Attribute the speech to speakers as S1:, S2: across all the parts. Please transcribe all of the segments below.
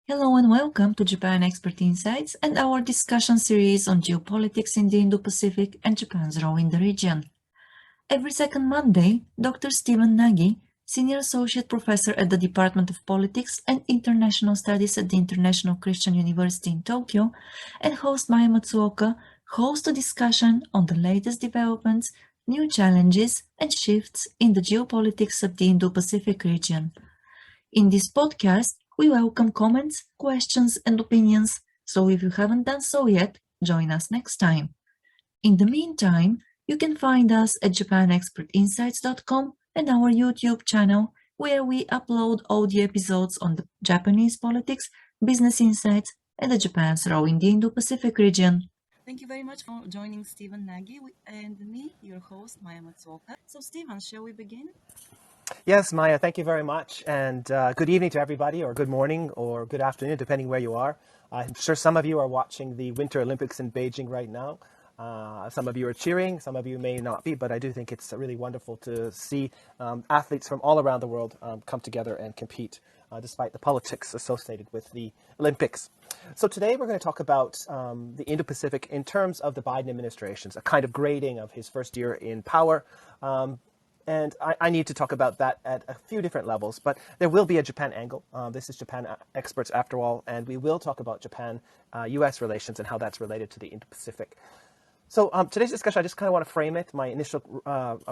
S1: Hello and welcome to Japan Expert Insights and our discussion series on geopolitics in the Indo-Pacific and Japan's role in the region. Every second Monday, Dr. Stephen Nagy, Senior Associate Professor at the Department of Politics and International Studies at the International Christian University in Tokyo, and host Maya Matsuoka host a discussion on the latest developments, new challenges, and shifts in the geopolitics of the Indo-Pacific region. In this podcast, we welcome comments, questions, and opinions, so if you haven't done so yet, join us next time. In the meantime, you can find us at japanexpertinsights.com and our YouTube channel, where we upload audio episodes on the Japanese politics, business insights, and the Japan's role in the Indo-Pacific region.
S2: Thank you very much for joining Stephen Nagy and me, your host, Maya Matsuoka. So, Stephen, shall we begin?
S3: Yes, Maya, thank you very much. And good evening to everybody, or good morning, or good afternoon, depending where you are. I'm sure some of you are watching the Winter Olympics in Beijing right now. Some of you are cheering, some of you may not be, but I do think it's really wonderful to see athletes from all around the world come together and compete, despite the politics associated with the Olympics. So today we're going to talk about the Indo-Pacific in terms of the Biden administration's, a kind of grading of his first year in power. And I need to talk about that at a few different levels, but there will be a Japan angle. This is Japan Experts after all, and we will talk about Japan-U.S. relations and how that's related to the Indo-Pacific. So today's discussion, I just kind of want to frame it, my initial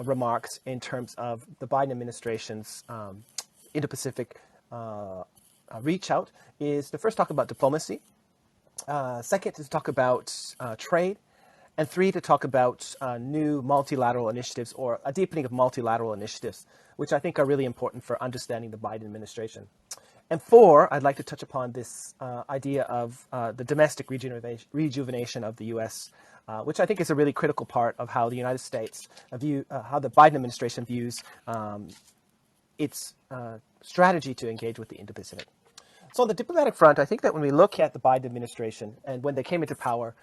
S3: remarks in terms of the Biden administration's Indo-Pacific reach out is to first talk about diplomacy, second to talk about trade, and three, to talk about new multilateral initiatives or a deepening of multilateral initiatives, which I think are really important for understanding the Biden administration. And four, I'd like to touch upon this idea of the domestic rejuvenation of the U.S., which I think is a really critical part of how the United States how the Biden administration views its strategy to engage with the Indo-Pacific. So on the diplomatic front, I think that when we look at the Biden administration and when they came into power,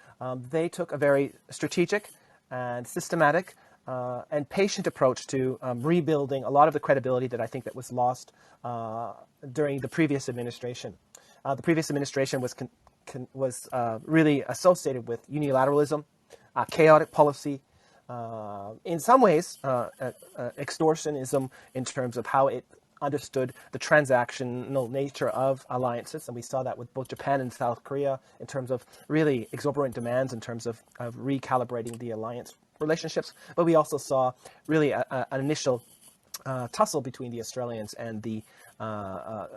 S3: they took a very strategic and systematic and patient approach to rebuilding a lot of the credibility that I think that was lost during the previous administration. The previous administration was really associated with unilateralism, chaotic policy, in some ways extortionism in terms of how it understood the transactional nature of alliances, and we saw that with both Japan and South Korea in terms of really exorbitant demands in terms of recalibrating the alliance relationships. But we also saw really an initial tussle between the Australians and the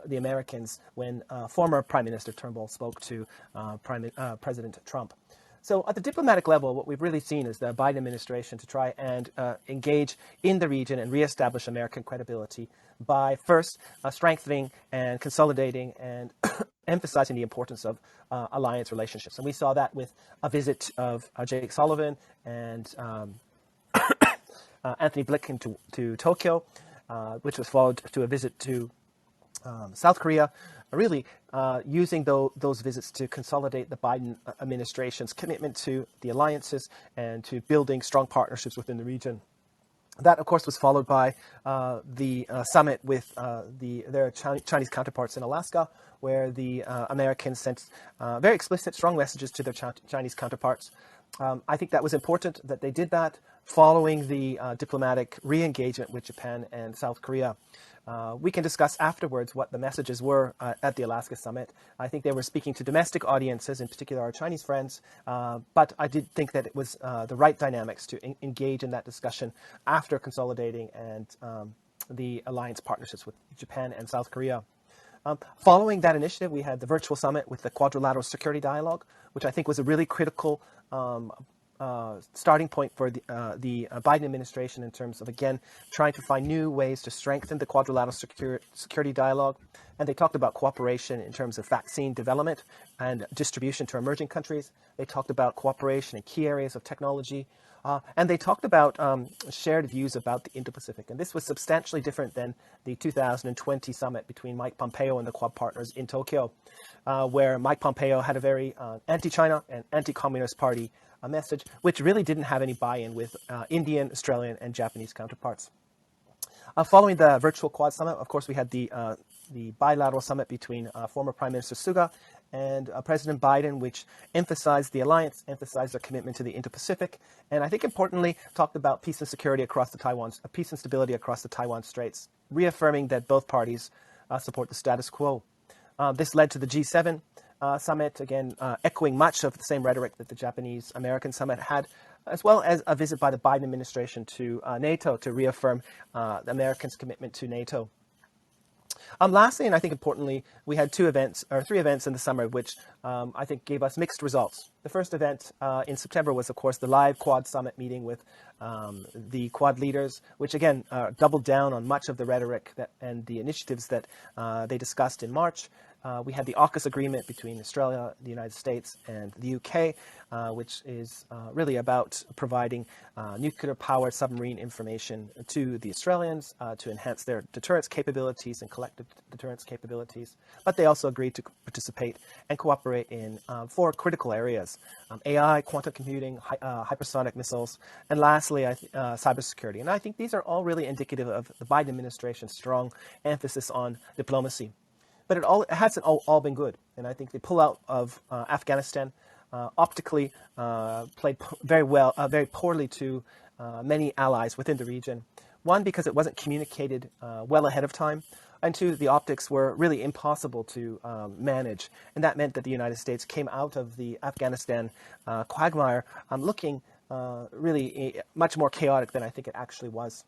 S3: Americans when former Prime Minister Turnbull spoke to President Trump. So at the diplomatic level, what we've really seen is the Biden administration to try and engage in the region and reestablish American credibility by first strengthening and consolidating and emphasizing the importance of alliance relationships. And we saw that with a visit of Jake Sullivan and Anthony Blinken to Tokyo, which was followed to a visit to South Korea, really using those visits to consolidate the Biden administration's commitment to the alliances and to building strong partnerships within the region. That, of course, was followed by the summit with their Chinese counterparts in Alaska, where the Americans sent very explicit, strong messages to their Chinese counterparts. I think that was important that they did that following the diplomatic re-engagement with Japan and South Korea. We can discuss afterwards what the messages were at the Alaska summit. I think they were speaking to domestic audiences, in particular our Chinese friends, but I did think that it was the right dynamics to engage in that discussion after consolidating and the alliance partnerships with Japan and South Korea. Following that initiative, we had the virtual summit with the Quadrilateral Security Dialogue, which I think was a really critical starting point for the Biden administration in terms of, again, trying to find new ways to strengthen the quadrilateral security dialogue. And they talked about cooperation in terms of vaccine development and distribution to emerging countries. They talked about cooperation in key areas of technology. And they talked about shared views about the Indo-Pacific. And this was substantially different than the 2020 summit between Mike Pompeo and the Quad partners in Tokyo, where Mike Pompeo had a very anti-China and anti-communist party message, which really didn't have any buy-in with Indian, Australian, and Japanese counterparts. Following the virtual Quad summit, of course, we had the bilateral summit between former Prime Minister Suga and President Biden, which emphasized the alliance, emphasized their commitment to the Indo-Pacific, and I think importantly talked about peace and security across the peace and stability across the Taiwan Straits, reaffirming that both parties support the status quo. This led to the G7 summit, again echoing much of the same rhetoric that the Japanese-American summit had, as well as a visit by the Biden administration to NATO to reaffirm the Americans' commitment to NATO. Lastly, and I think importantly, we had three events in the summer, which I think gave us mixed results. The first event in September was, of course, the live Quad Summit meeting with the Quad leaders, which again doubled down on much of the rhetoric and the initiatives that they discussed in March. We had the AUKUS agreement between Australia, the United States, and the UK, which is really about providing nuclear-powered submarine information to the Australians to enhance their deterrence capabilities and collective deterrence capabilities. But they also agreed to participate and cooperate in 4 critical areas: AI, quantum computing, hypersonic missiles, and lastly, cybersecurity. And I think these are all really indicative of the Biden administration's strong emphasis on diplomacy. But it hasn't all been good. And I think the pullout of Afghanistan optically played very poorly to many allies within the region. One, because it wasn't communicated well ahead of time. And two, the optics were really impossible to manage. And that meant that the United States came out of the Afghanistan quagmire looking really much more chaotic than I think it actually was.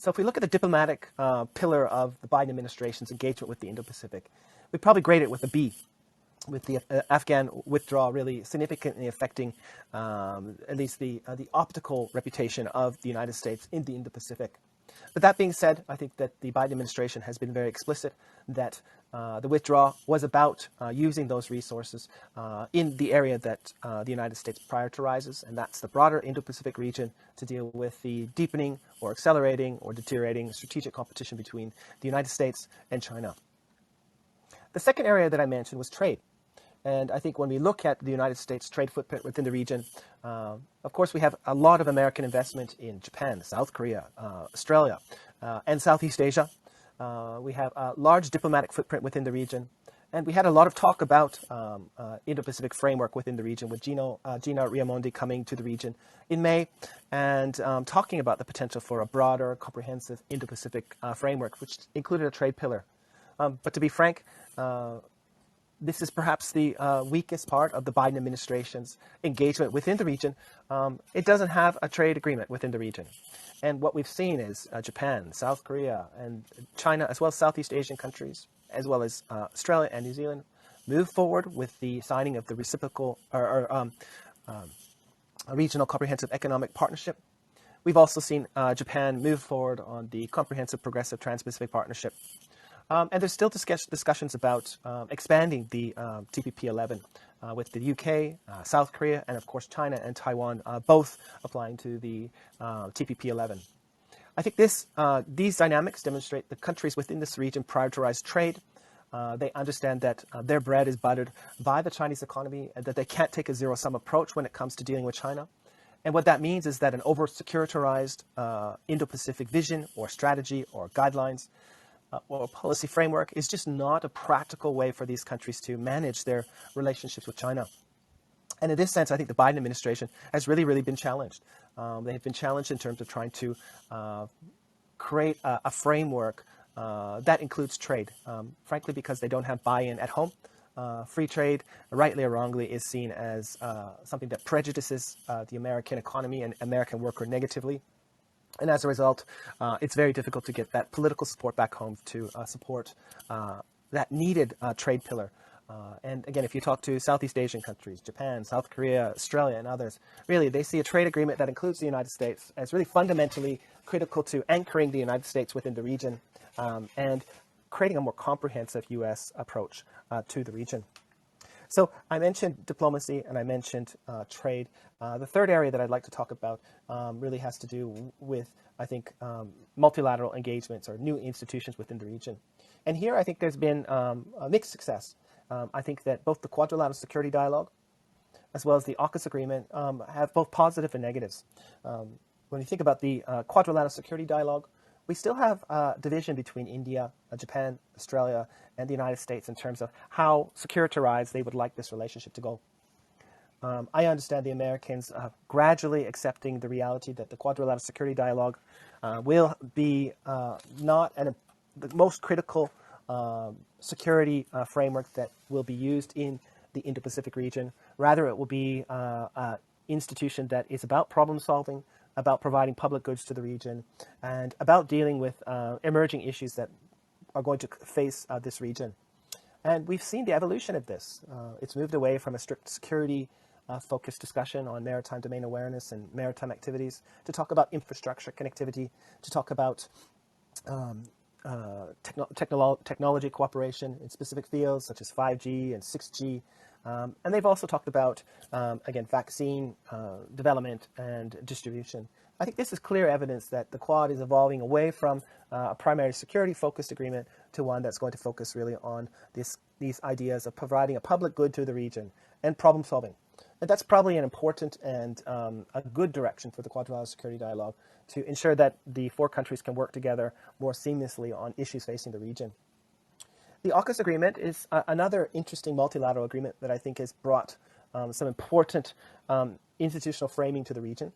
S3: So if we look at the diplomatic pillar of the Biden administration's engagement with the Indo-Pacific, we probably grade it with a B, with the Afghan withdrawal really significantly affecting at least the optical reputation of the United States in the Indo-Pacific. But that being said, I think that the Biden administration has been very explicit that the withdrawal was about using those resources in the area that the United States prioritizes, and that's the broader Indo-Pacific region, to deal with the deepening or accelerating or deteriorating strategic competition between the United States and China. The second area that I mentioned was trade. And I think when we look at the United States trade footprint within the region, of course, we have a lot of American investment in Japan, South Korea, Australia, and Southeast Asia. We have a large diplomatic footprint within the region. And we had a lot of talk about Indo-Pacific framework within the region, with Gina Raimondi coming to the region in May and talking about the potential for a broader, comprehensive Indo-Pacific framework, which included a trade pillar. But to be frank, this is perhaps the weakest part of the Biden administration's engagement within the region. It doesn't have a trade agreement within the region. And what we've seen is Japan, South Korea, and China, as well as Southeast Asian countries, as well as Australia and New Zealand, move forward with the signing of the reciprocal regional comprehensive economic partnership. We've also seen Japan move forward on the comprehensive progressive trans-Pacific partnership. And there's still discussions about expanding the TPP-11 with the UK, South Korea, and of course China and Taiwan both applying to the TPP-11. I think these dynamics demonstrate the countries within this region prioritize trade. They understand that their bread is buttered by the Chinese economy and that they can't take a zero-sum approach when it comes to dealing with China. And what that means is that an over-securitized Indo-Pacific vision or strategy or guidelines or policy framework is just not a practical way for these countries to manage their relationships with China. And in this sense, I think the Biden administration has really been challenged. They have been challenged in terms of trying to create a framework that includes trade, frankly, because they don't have buy-in at home. Free trade, rightly or wrongly, is seen as something that prejudices the American economy and American worker negatively. And as a result, it's very difficult to get that political support back home to support that needed trade pillar. And again, if you talk to Southeast Asian countries, Japan, South Korea, Australia, and others, really they see a trade agreement that includes the United States as really fundamentally critical to anchoring the United States within the region and creating a more comprehensive U.S. approach to the region. So I mentioned diplomacy and I mentioned trade. The third area that I'd like to talk about really has to do with, I think, multilateral engagements or new institutions within the region. And here I think there's been a mixed success. I think that both the Quadrilateral Security Dialogue as well as the AUKUS Agreement have both positive and negatives. When you think about the Quadrilateral Security Dialogue, we still have division between India, Japan, Australia, and the United States in terms of how securitized they would like this relationship to go. I understand the Americans gradually accepting the reality that the Quadrilateral Security Dialogue will be not the most critical security framework that will be used in the Indo-Pacific region. Rather, it will be an institution that is about problem solving, about providing public goods to the region, and about dealing with emerging issues that are going to face this region. And we've seen the evolution of this. It's moved away from a strict security focused discussion on maritime domain awareness and maritime activities to talk about infrastructure connectivity, to talk about technology cooperation in specific fields such as 5G and 6G. And they've also talked about, again, vaccine development and distribution. I think this is clear evidence that the Quad is evolving away from a primary security-focused agreement to one that's going to focus really on these ideas of providing a public good to the region and problem solving. And that's probably an important and a good direction for the Quadrilateral Security Dialogue to ensure that the four countries can work together more seamlessly on issues facing the region. The AUKUS agreement is another interesting multilateral agreement that I think has brought some important institutional framing to the region.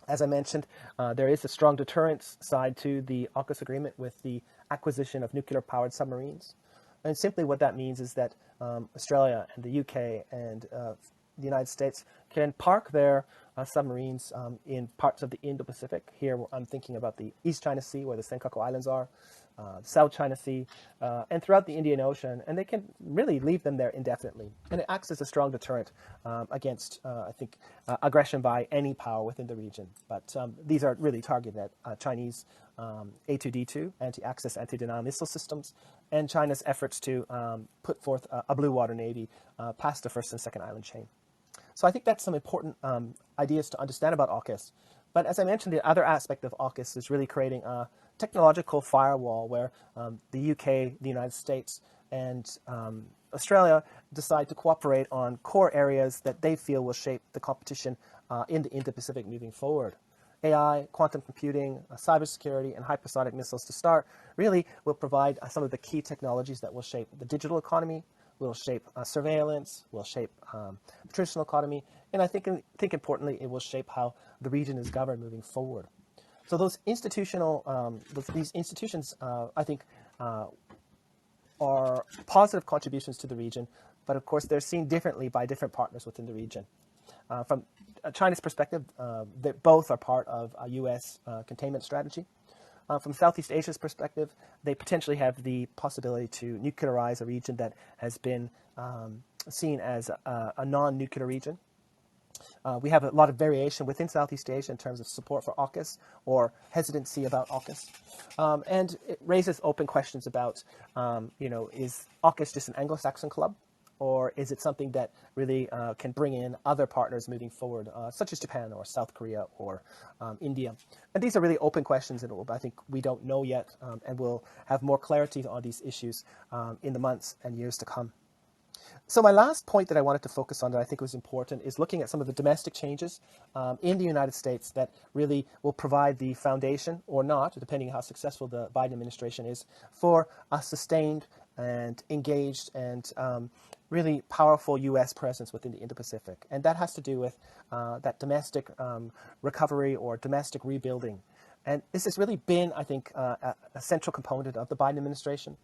S3: As I mentioned, there is a strong deterrence side to the AUKUS agreement with the acquisition of nuclear-powered submarines. And simply what that means is that Australia and the UK and the United States can park their submarines in parts of the Indo-Pacific. Here I'm thinking about the East China Sea, where the Senkaku Islands are, the South China Sea, and throughout the Indian Ocean, and they can really leave them there indefinitely. And it acts as a strong deterrent against, I think, aggression by any power within the region. But these are really targeted at Chinese A2D2, anti-access, anti-denial missile systems, and China's efforts to put forth a blue water navy past the first and second island chain. So I think that's some important ideas to understand about AUKUS. But as I mentioned, the other aspect of AUKUS is really creating a technological firewall where the UK, the United States, and Australia decide to cooperate on core areas that they feel will shape the competition in the Indo-Pacific moving forward. AI, quantum computing, cybersecurity, and hypersonic missiles to start really will provide some of the key technologies that will shape the digital economy, will shape surveillance, will shape the traditional economy, and I think importantly, it will shape how the region is governed moving forward. So those institutional, these institutions, I think, are positive contributions to the region, but of course they're seen differently by different partners within the region. From China's perspective, they both are part of a U.S. containment strategy. From Southeast Asia's perspective, they potentially have the possibility to nuclearize a region that has been seen as a non-nuclear region. We have a lot of variation within Southeast Asia in terms of support for AUKUS or hesitancy about AUKUS. And it raises open questions about, is AUKUS just an Anglo-Saxon club? Or is it something that really can bring in other partners moving forward, such as Japan or South Korea or India? And these are really open questions, and I think we don't know yet, and we'll have more clarity on these issues in the months and years to come. So my last point that I wanted to focus on that I think was important is looking at some of the domestic changes in the United States that really will provide the foundation or not, depending on how successful the Biden administration is, for a sustained and engaged and really powerful U.S. presence within the Indo-Pacific. And that has to do with that domestic recovery or domestic rebuilding. And this has really been, I think, a central component of the Biden administration.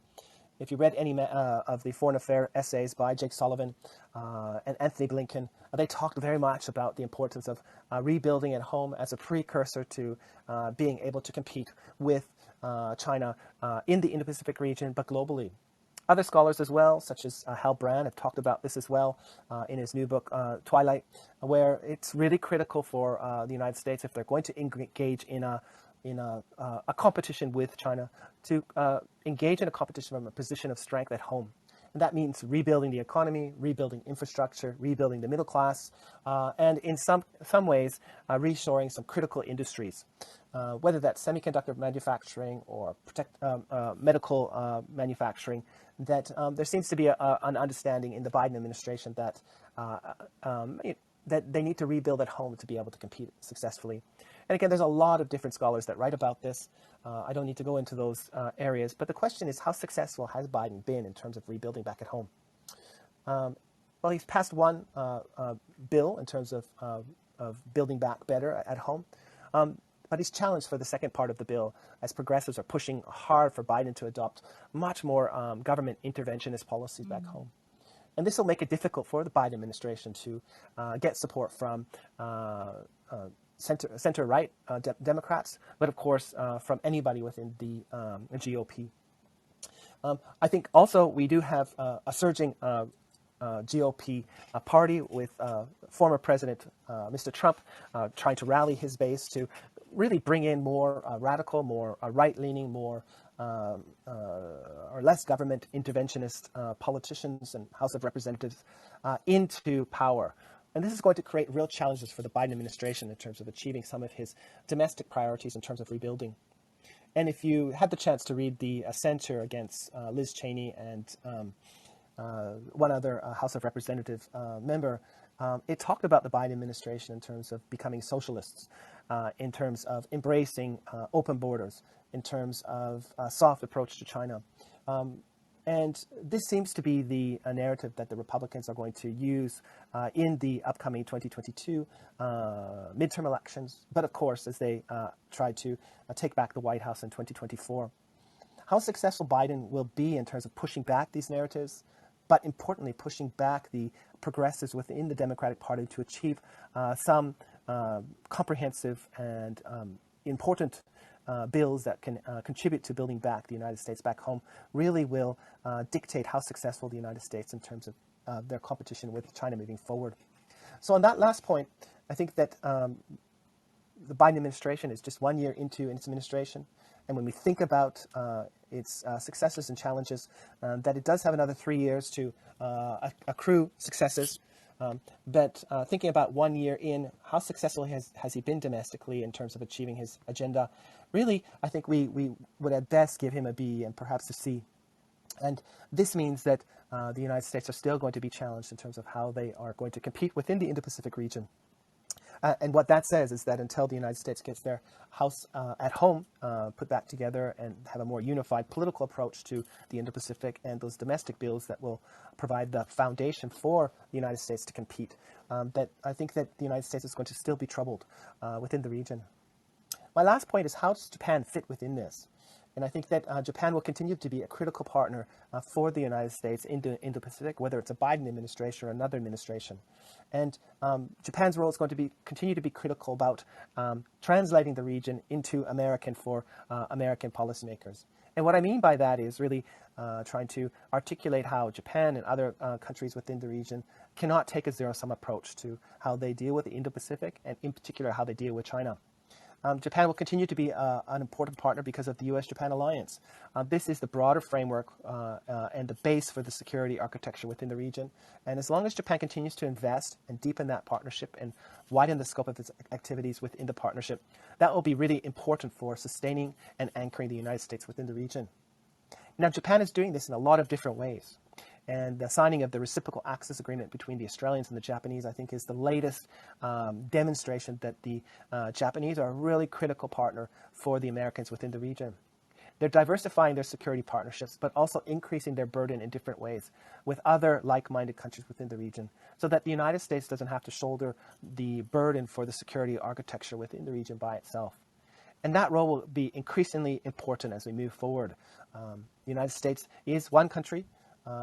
S3: If you read any of the foreign affairs essays by Jake Sullivan and Anthony Blinken, they talked very much about the importance of rebuilding at home as a precursor to being able to compete with China in the Indo-Pacific region, but globally. Other scholars as well, such as Hal Brand, have talked about this as well in his new book, Twilight, where it's really critical for the United States, if they're going to engage in a competition with China, to engage in a competition from a position of strength at home. And that means rebuilding the economy, rebuilding infrastructure, rebuilding the middle class, and in some ways, reshoring some critical industries, whether that's semiconductor manufacturing or medical manufacturing. That there seems to be an understanding in the Biden administration that that they need to rebuild at home to be able to compete successfully. And again, there's a lot of different scholars that write about this. I don't need to go into those areas. But the question is, how successful has Biden been in terms of rebuilding back at home? Well, he's passed one bill in terms of building back better at home. But he's challenged for the second part of the bill as progressives are pushing hard for Biden to adopt much more government interventionist policies back home. And this will make it difficult for the Biden administration to get support from center-right Democrats, but of course from anybody within the GOP. I think also we do have a surging GOP party with former President Mr. Trump trying to rally his base to really bring in more radical, more right-leaning, more or less government interventionist politicians and House of Representatives into power. And this is going to create real challenges for the Biden administration in terms of achieving some of his domestic priorities in terms of rebuilding. And if you had the chance to read the censure against Liz Cheney and one other House of Representative member, it talked about the Biden administration in terms of becoming socialists, in terms of embracing open borders, in terms of a soft approach to China. And this seems to be the narrative that the Republicans are going to use in the upcoming 2022 midterm elections, but of course as they try to take back the White House in 2024. How successful Biden will be in terms of pushing back these narratives, but importantly pushing back the progressives within the Democratic Party to achieve some comprehensive and important bills that can contribute to building back the United States back home, really will dictate how successful the United States in terms of their competition with China moving forward. So on that last point, I think that the Biden administration is just 1 year into its administration. And when we think about its successes and challenges, that it does have another 3 years to accrue successes. But thinking about 1 year in, how successful has he been domestically in terms of achieving his agenda? Really, I think we would at best give him a B and perhaps a C. And this means that the United States are still going to be challenged in terms of how they are going to compete within the Indo-Pacific region. And what that says is that until the United States gets their house at home put back together and have a more unified political approach to the Indo-Pacific and those domestic bills that will provide the foundation for the United States to compete, that I think that the United States is going to still be troubled within the region. My last point is, how does Japan fit within this? And I think that Japan will continue to be a critical partner for the United States in the Indo-Pacific, whether it's a Biden administration or another administration. And Japan's role is going to continue to be critical about translating the region into American for American policymakers. And what I mean by that is really trying to articulate how Japan and other countries within the region cannot take a zero-sum approach to how they deal with the Indo-Pacific, and in particular how they deal with China. Japan will continue to be an important partner because of the U.S.-Japan alliance. This is the broader framework and the base for the security architecture within the region. And as long as Japan continues to invest and deepen that partnership and widen the scope of its activities within the partnership, that will be really important for sustaining and anchoring the United States within the region. Now, Japan is doing this in a lot of different ways. And the signing of the reciprocal access agreement between the Australians and the Japanese, I think, is the latest demonstration that the Japanese are a really critical partner for the Americans within the region. They're diversifying their security partnerships, but also increasing their burden in different ways with other like-minded countries within the region, so that the United States doesn't have to shoulder the burden for the security architecture within the region by itself. And that role will be increasingly important as we move forward. The United States is one country.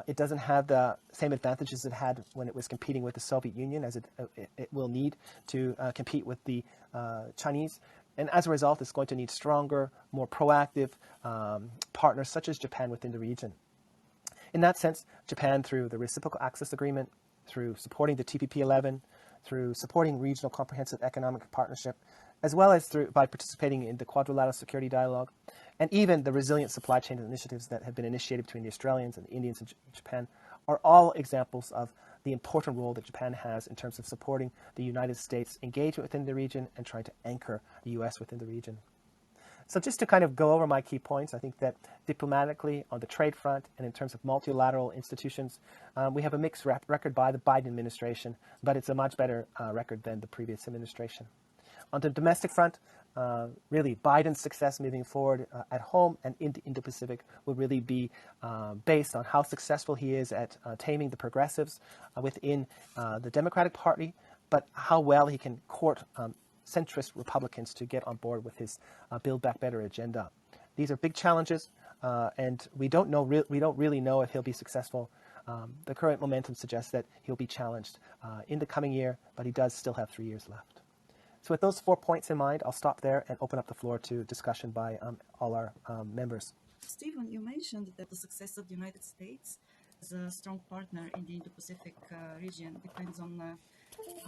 S3: It doesn't have the same advantages it had when it was competing with the Soviet Union, as it will need to compete with the Chinese. And as a result, it's going to need stronger, more proactive partners such as Japan within the region. In that sense, Japan, through the Reciprocal Access Agreement, through supporting the TPP-11, through supporting Regional Comprehensive Economic Partnership, as well as by participating in the Quadrilateral Security Dialogue, and even the resilient supply chain initiatives that have been initiated between the Australians and the Indians in Japan, are all examples of the important role that Japan has in terms of supporting the United States' engagement within the region and trying to anchor the U.S. within the region. So just to kind of go over my key points, I think that diplomatically, on the trade front, and in terms of multilateral institutions, we have a mixed record by the Biden administration, but it's a much better record than the previous administration. On the domestic front, really Biden's success moving forward at home and in the Indo-Pacific will really be based on how successful he is at taming the progressives within the Democratic Party, but how well he can court centrist Republicans to get on board with his Build Back Better agenda. These are big challenges, and we don't really know if he'll be successful. The current momentum suggests that he'll be challenged in the coming year, but he does still have 3 years left. So with those 4 points in mind, I'll stop there and open up the floor to discussion by all our members.
S2: Stephen, you mentioned that the success of the United States as a strong partner in the Indo-Pacific region depends on,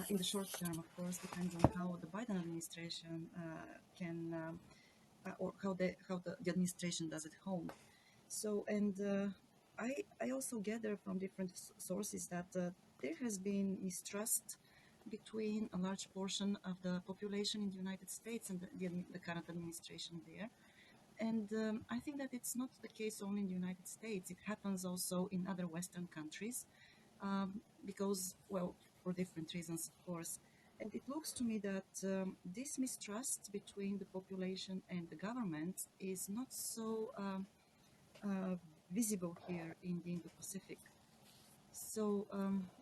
S2: in the short term, of course, depends on how the Biden administration can, or how the administration does at home. So, and I also gather from different sources that there has been mistrust between a large portion of the population in the United States and the current administration there. And I think that it's not the case only in the United States. It happens also in other Western countries because, well, for different reasons, of course. And it looks to me that this mistrust between the population and the government is not so visible here in the Indo-Pacific. So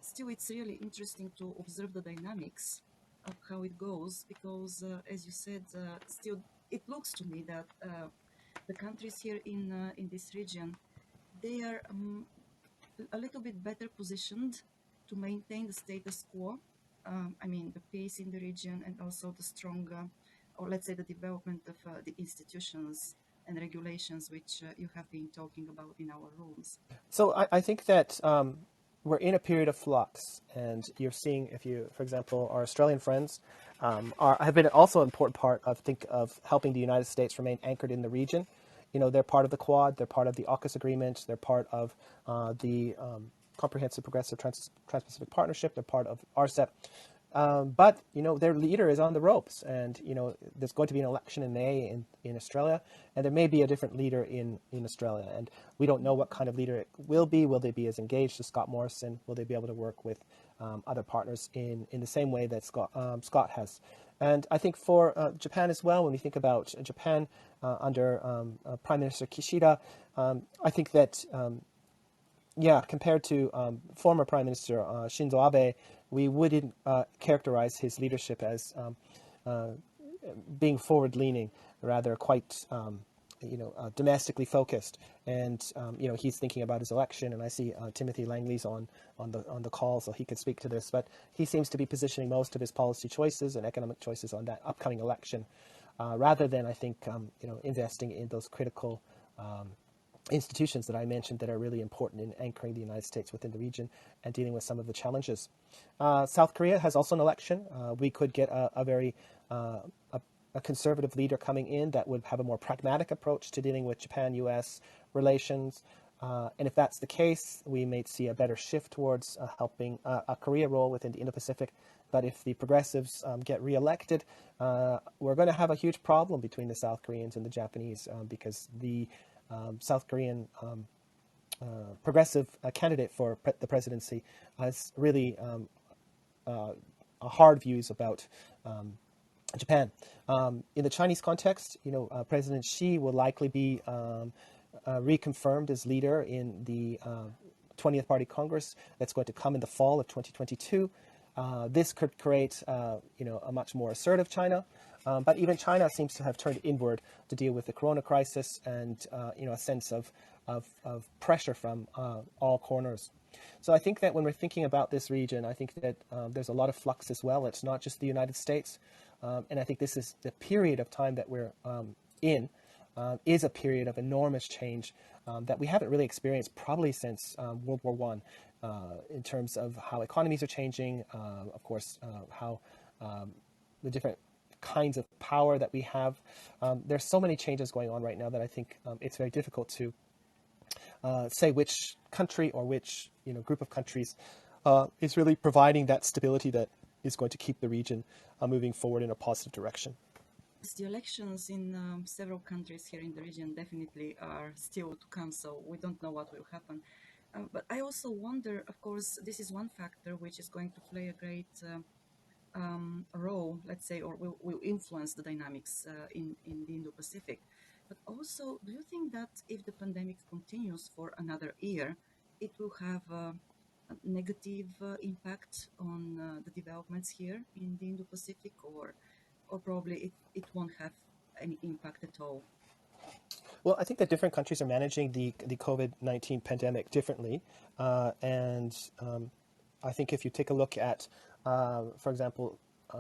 S2: still, it's really interesting to observe the dynamics of how it goes because, as you said, still it looks to me that the countries here in this region, they are a little bit better positioned to maintain the status quo. I mean, the peace in the region and also the stronger, or let's say the development of the institutions and regulations which you have been talking about in our rooms.
S3: So I think that we're in a period of flux, and you're seeing, if you, for example, our Australian friends have been also an important part of helping the United States remain anchored in the region. You know, they're part of the Quad, they're part of the AUKUS agreement, they're part of the Comprehensive Progressive Trans-Pacific Partnership, they're part of RCEP. But, you know, their leader is on the ropes, and, you know, there's going to be an election in May in Australia, and there may be a different leader in Australia, and we don't know what kind of leader it will be. Will they be as engaged as Scott Morrison? Will they be able to work with other partners in the same way that Scott has? And I think for Japan as well, when we think about Japan under Prime Minister Kishida, I think that compared to former Prime Minister Shinzo Abe, we wouldn't characterize his leadership as being forward-leaning, rather quite, domestically focused. And he's thinking about his election, and I see Timothy Langley's on the call, so he could speak to this. But he seems to be positioning most of his policy choices and economic choices on that upcoming election, rather than, I think, investing in those critical institutions that I mentioned that are really important in anchoring the United States within the region and dealing with some of the challenges. South Korea has also an election. We could get a very conservative leader coming in that would have a more pragmatic approach to dealing with Japan-U.S. relations. And if that's the case, we may see a better shift towards helping a Korea role within the Indo-Pacific. But if the progressives get reelected, we're going to have a huge problem between the South Koreans and the Japanese because the South Korean progressive candidate for the presidency has really hard views about Japan. In the Chinese context, President Xi will likely be reconfirmed as leader in the 20th Party Congress that's going to come in the fall of 2022. This could create, a much more assertive China. But even China seems to have turned inward to deal with the corona crisis and, a sense of pressure from all corners. So I think that when we're thinking about this region, I think that there's a lot of flux as well. It's not just the United States. And I think this is the period of time that we're in is a period of enormous change that we haven't really experienced probably since World War I in terms of how economies are changing, of course, how the different kinds of power that we have. There's so many changes going on right now that I think it's very difficult to say which country or which group of countries is really providing that stability that is going to keep the region moving forward in a positive direction.
S2: The elections in several countries here in the region definitely are still to come, so we don't know what will happen. But I also wonder, of course, this is one factor which is going to play a great a role, let's say, or will influence the dynamics in the Indo-Pacific. But also, do you think that if the pandemic continues for another year, it will have a negative impact on the developments here in the Indo-Pacific, or probably it won't have any impact at all?
S3: Well, I think that different countries are managing the COVID-19 pandemic differently. And I think if you take a look at, for example,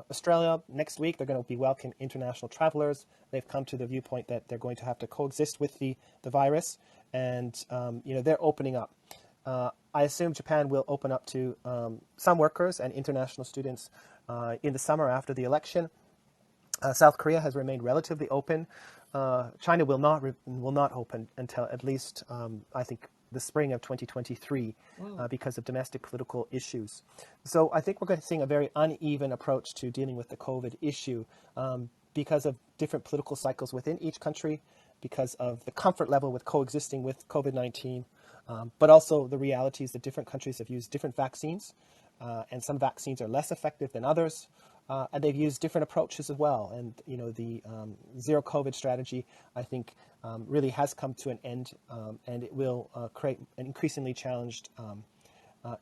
S3: Australia, next week, they're going to be welcoming international travelers. They've come to the viewpoint that they're going to have to coexist with the virus. And, they're opening up. I assume Japan will open up to some workers and international students in the summer after the election. South Korea has remained relatively open. China will not open until at least I think the spring of 2023 because of domestic political issues. So I think we're going to see a very uneven approach to dealing with the COVID issue because of different political cycles within each country, because of the comfort level with coexisting with COVID-19, but also the realities that different countries have used different vaccines, and some vaccines are less effective than others. And they've used different approaches as well. And, the zero COVID strategy, I think, really has come to an end, and it will create an increasingly challenged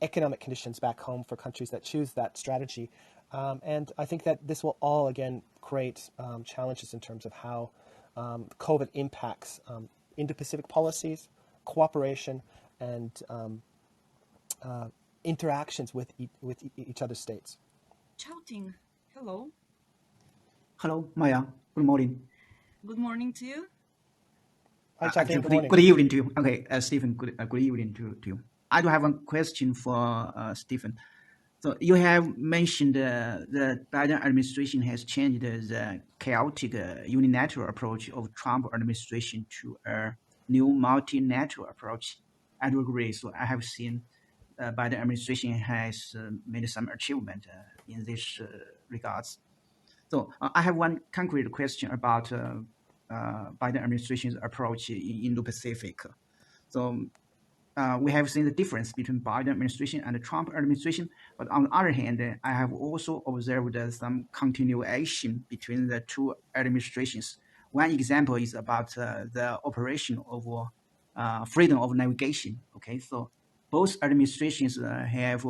S3: economic conditions back home for countries that choose that strategy. And I think that this will all, again, create challenges in terms of how COVID impacts Indo-Pacific policies, cooperation, and interactions with each other's states.
S2: Chowting, hello.
S4: Hello, Maya. Good morning.
S2: Good morning to you.
S3: Hi, Chowting. Good morning.
S4: Good evening to you. Okay, Stephen, good evening to you. I do have a question for Stephen. So you have mentioned the Biden administration has changed the chaotic unilateral approach of Trump administration to a new multilateral approach. I do agree. So I have seen Biden administration has made some achievement in this regards. So I have one concrete question about Biden administration's approach in Indo-Pacific. So we have seen the difference between Biden administration and the Trump administration, but on the other hand, I have also observed some continuation between the two administrations. One example is about the operation of freedom of navigation. Okay, so both administrations have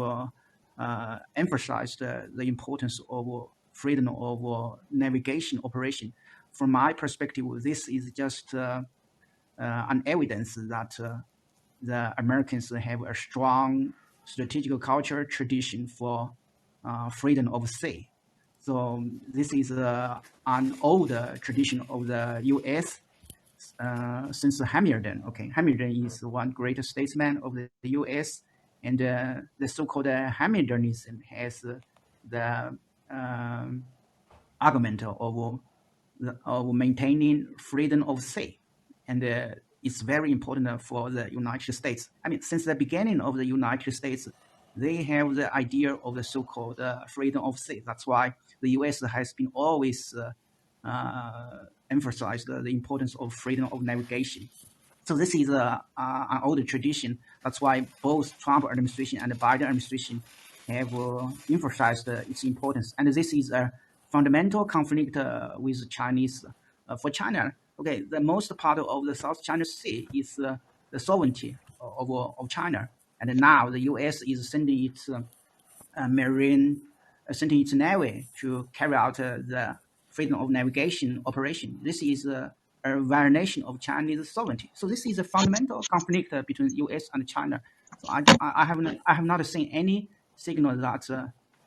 S4: emphasized the importance of freedom of navigation operation. From my perspective, this is just an evidence that the Americans have a strong strategic culture tradition for freedom of sea. So this is an old tradition of the U.S. Since Hamilton. Okay, Hamilton is one great statesman of the U.S. and the so-called Hamiltonism has the argument of maintaining freedom of sea, and it's very important for the United States. I mean, since the beginning of the United States, they have the idea of the so-called freedom of sea. That's why the U.S. has been always emphasized the importance of freedom of navigation. So this is an old tradition. That's why both Trump administration and the Biden administration have emphasized its importance. And this is a fundamental conflict with Chinese. For China, okay, the most part of the South China Sea is the sovereignty of China. And now the U.S. is sending its sending its navy to carry out the freedom of navigation operation. This is a violation of Chinese sovereignty. So this is a fundamental conflict between the U.S. and China. So I have not seen any signal that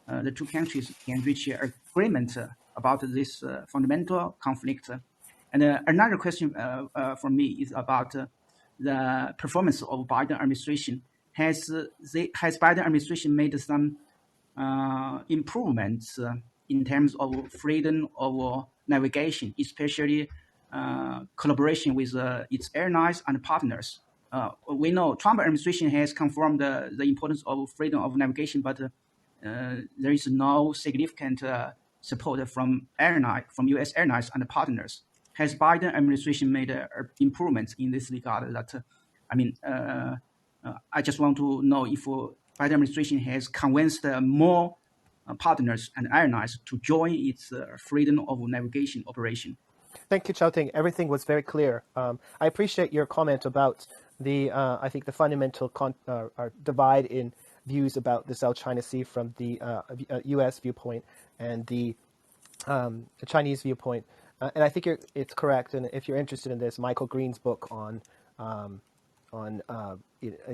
S4: the two countries can reach an agreement about this fundamental conflict. And another question from me is about the performance of Biden administration. Has Biden administration made some improvements in terms of freedom of navigation, especially collaboration with its airlines and partners? We know Trump administration has confirmed the importance of freedom of navigation, but there is no significant support from U.S. airlines and partners. Has Biden administration made improvements in this regard? That I just want to know if Biden administration has convinced more partners and allies to join its freedom of navigation operation.
S3: Thank you, Chao-Ting. Everything was very clear. I appreciate your comment about the, I think, the fundamental divide in views about the South China Sea from the U.S. viewpoint and the Chinese viewpoint. And I think it's correct. And if you're interested in this, Michael Green's book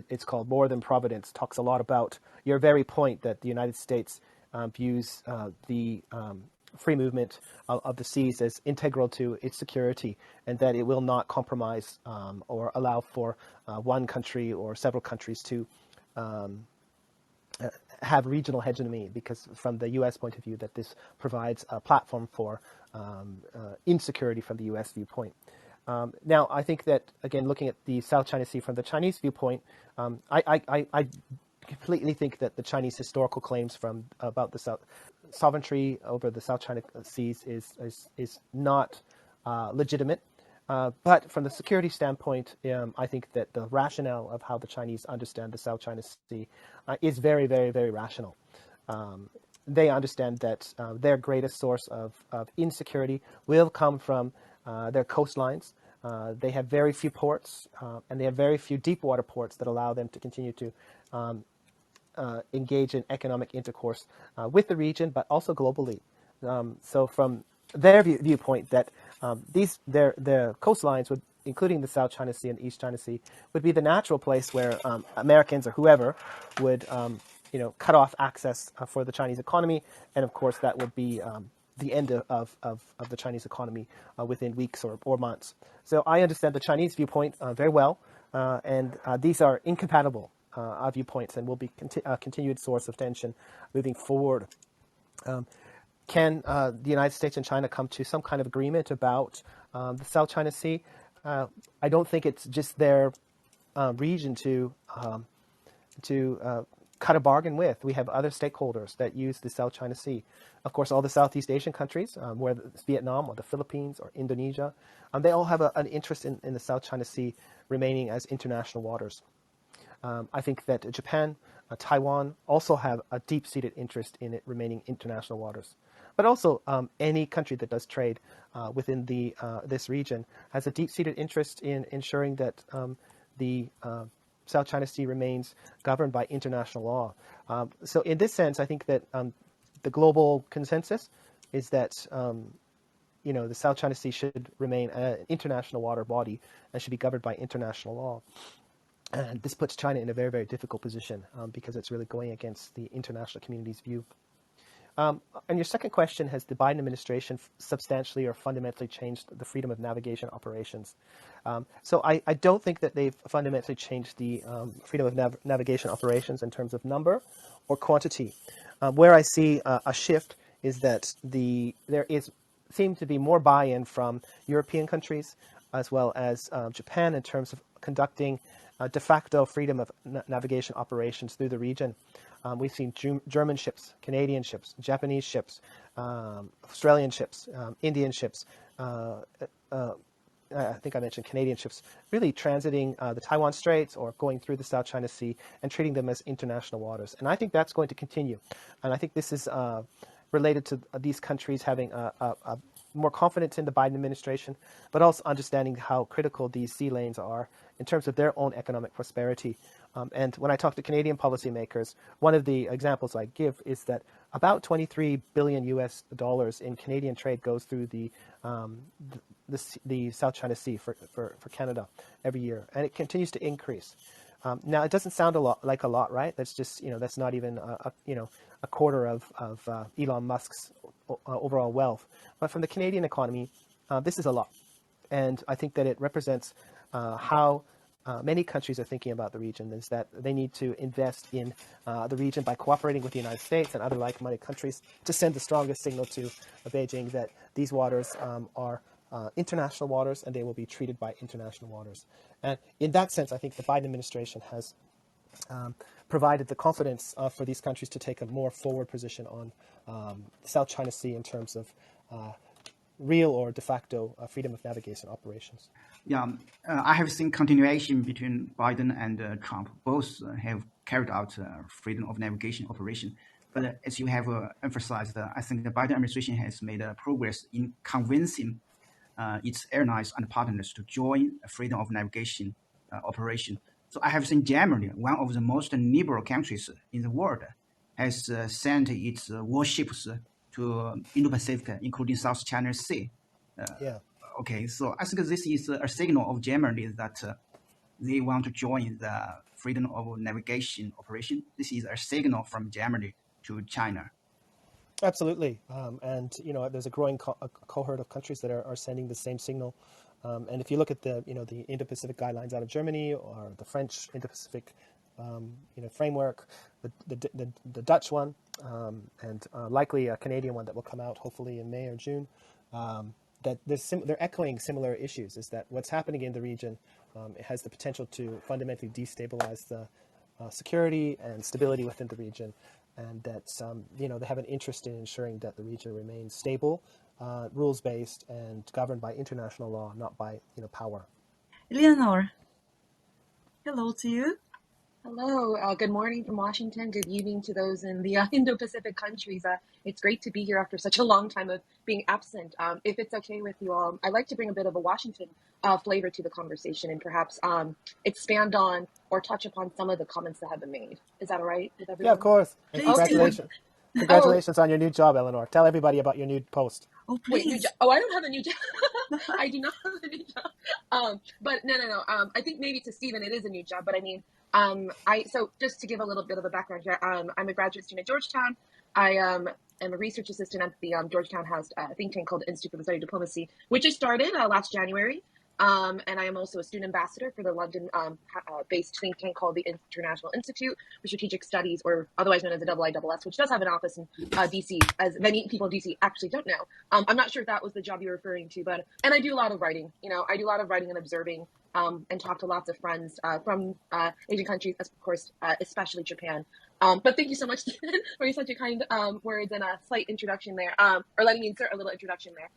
S3: it's called More Than Providence, talks a lot about your very point that the United States views the free movement of the seas as integral to its security, and that it will not compromise or allow for one country or several countries to have regional hegemony, because from the U.S. point of view, that this provides a platform for insecurity from the U.S. viewpoint. Now, I think that, again, looking at the South China Sea from the Chinese viewpoint, I completely think that the Chinese historical claims about the sovereignty over the South China Seas is not legitimate. But from the security standpoint, I think that the rationale of how the Chinese understand the South China Sea is very, very, very rational. They understand that their greatest source of insecurity will come from their coastlines. They have very few ports, and they have very few deep water ports that allow them to continue to engage in economic intercourse with the region, but also globally. So from their viewpoint, that their coastlines, including the South China Sea and East China Sea, would be the natural place where Americans or whoever would cut off access for the Chinese economy, and of course that would be the end of the Chinese economy within weeks or months. So I understand the Chinese viewpoint very well, and these are incompatible viewpoints and will be a continued source of tension moving forward. Can the United States and China come to some kind of agreement about the South China Sea? I don't think it's just their region to cut a bargain with. We have other stakeholders that use the South China Sea. Of course, all the Southeast Asian countries, whether it's Vietnam or the Philippines or Indonesia, they all have an interest in the South China Sea remaining as international waters. I think that Japan, Taiwan also have a deep-seated interest in it remaining international waters. But also, any country that does trade within this region has a deep-seated interest in ensuring that the South China Sea remains governed by international law. So in this sense, I think that the global consensus is that the South China Sea should remain an international water body and should be governed by international law. And this puts China in a very, very difficult position because it's really going against the international community's view. And your second question, has the Biden administration substantially or fundamentally changed the freedom of navigation operations? So I don't think that they've fundamentally changed the freedom of navigation operations in terms of number or quantity. Where I see a shift is that there seems to be more buy-in from European countries as well as Japan in terms of conducting de facto freedom of navigation operations through the region. We've seen German ships, Canadian ships, Japanese ships, Australian ships, Indian ships, I think I mentioned Canadian ships, really transiting the Taiwan Straits or going through the South China Sea and treating them as international waters. And I think that's going to continue. And I think this is related to these countries having a more confidence in the Biden administration, but also understanding how critical these sea lanes are in terms of their own economic prosperity. And when I talk to Canadian policymakers, one of the examples I give is that about $23 billion US in Canadian trade goes through the South China Sea for Canada every year, and it continues to increase. Now, it doesn't sound like a lot, right? That's just that's not even a quarter of Elon Musk's overall wealth. But from the Canadian economy, this is a lot, and I think that it represents how many countries are thinking about the region, is that they need to invest in the region by cooperating with the United States and other like-minded countries to send the strongest signal to Beijing that these waters are international waters and they will be treated by international waters. And in that sense, I think the Biden administration has provided the confidence for these countries to take a more forward position on the South China Sea in terms of real or de facto freedom of navigation operations.
S4: Yeah, I have seen continuation between Biden and Trump. Both have carried out freedom of navigation operation. But as you have emphasized, I think the Biden administration has made progress in convincing its airlines and partners to join a freedom of navigation operation. So I have seen Germany, one of the most liberal countries in the world, has sent its warships to Indo-Pacific, including South China Sea.
S3: Yeah.
S4: Okay, so I think this is a signal of Germany that they want to join the freedom of navigation operation. This is a signal from Germany to China.
S3: Absolutely, and there's a growing cohort of countries that are sending the same signal. And if you look at the the Indo-Pacific guidelines out of Germany or the French Indo-Pacific framework, the Dutch one, and likely a Canadian one that will come out hopefully in May or June, that they're echoing similar issues. Is that what's happening in the region? It has the potential to fundamentally destabilize the security and stability within the region, and that they have an interest in ensuring that the region remains stable, rules-based, and governed by international law, not by power.
S2: Eleanor, hello to you.
S5: Hello, good morning from Washington. Good evening to those in the Indo-Pacific countries. It's great to be here after such a long time of being absent. If it's okay with you all, I'd like to bring a bit of a Washington flavor to the conversation and perhaps expand on or touch upon some of the comments that have been made. Is that all right with everyone?
S3: Yeah, of course. And
S2: Please.
S3: congratulations. Congratulations on your new job, Eleanor. Tell everybody about your new post.
S2: Oh,
S5: Wait,
S2: please.
S5: I don't have a new job. I do not have a new job. But no. I think maybe to Stephen it is a new job, but I mean, so just to give a little bit of a background here, I'm a graduate student at Georgetown. I am a research assistant at the Georgetown housed think tank called the Institute for the Study of Diplomacy, which just started last January. And I am also a student ambassador for the London based think tank called the International Institute for Strategic Studies, or otherwise known as the IISS, which does have an office in DC, as many people in DC actually don't know. I'm not sure if that was the job you're referring to, and I do a lot of writing. I do a lot of writing and observing, and talk to lots of friends from Asian countries, of course, especially Japan. But thank you so much, Stephen, for such a kind words and a slight introduction there, or letting me insert a little introduction there.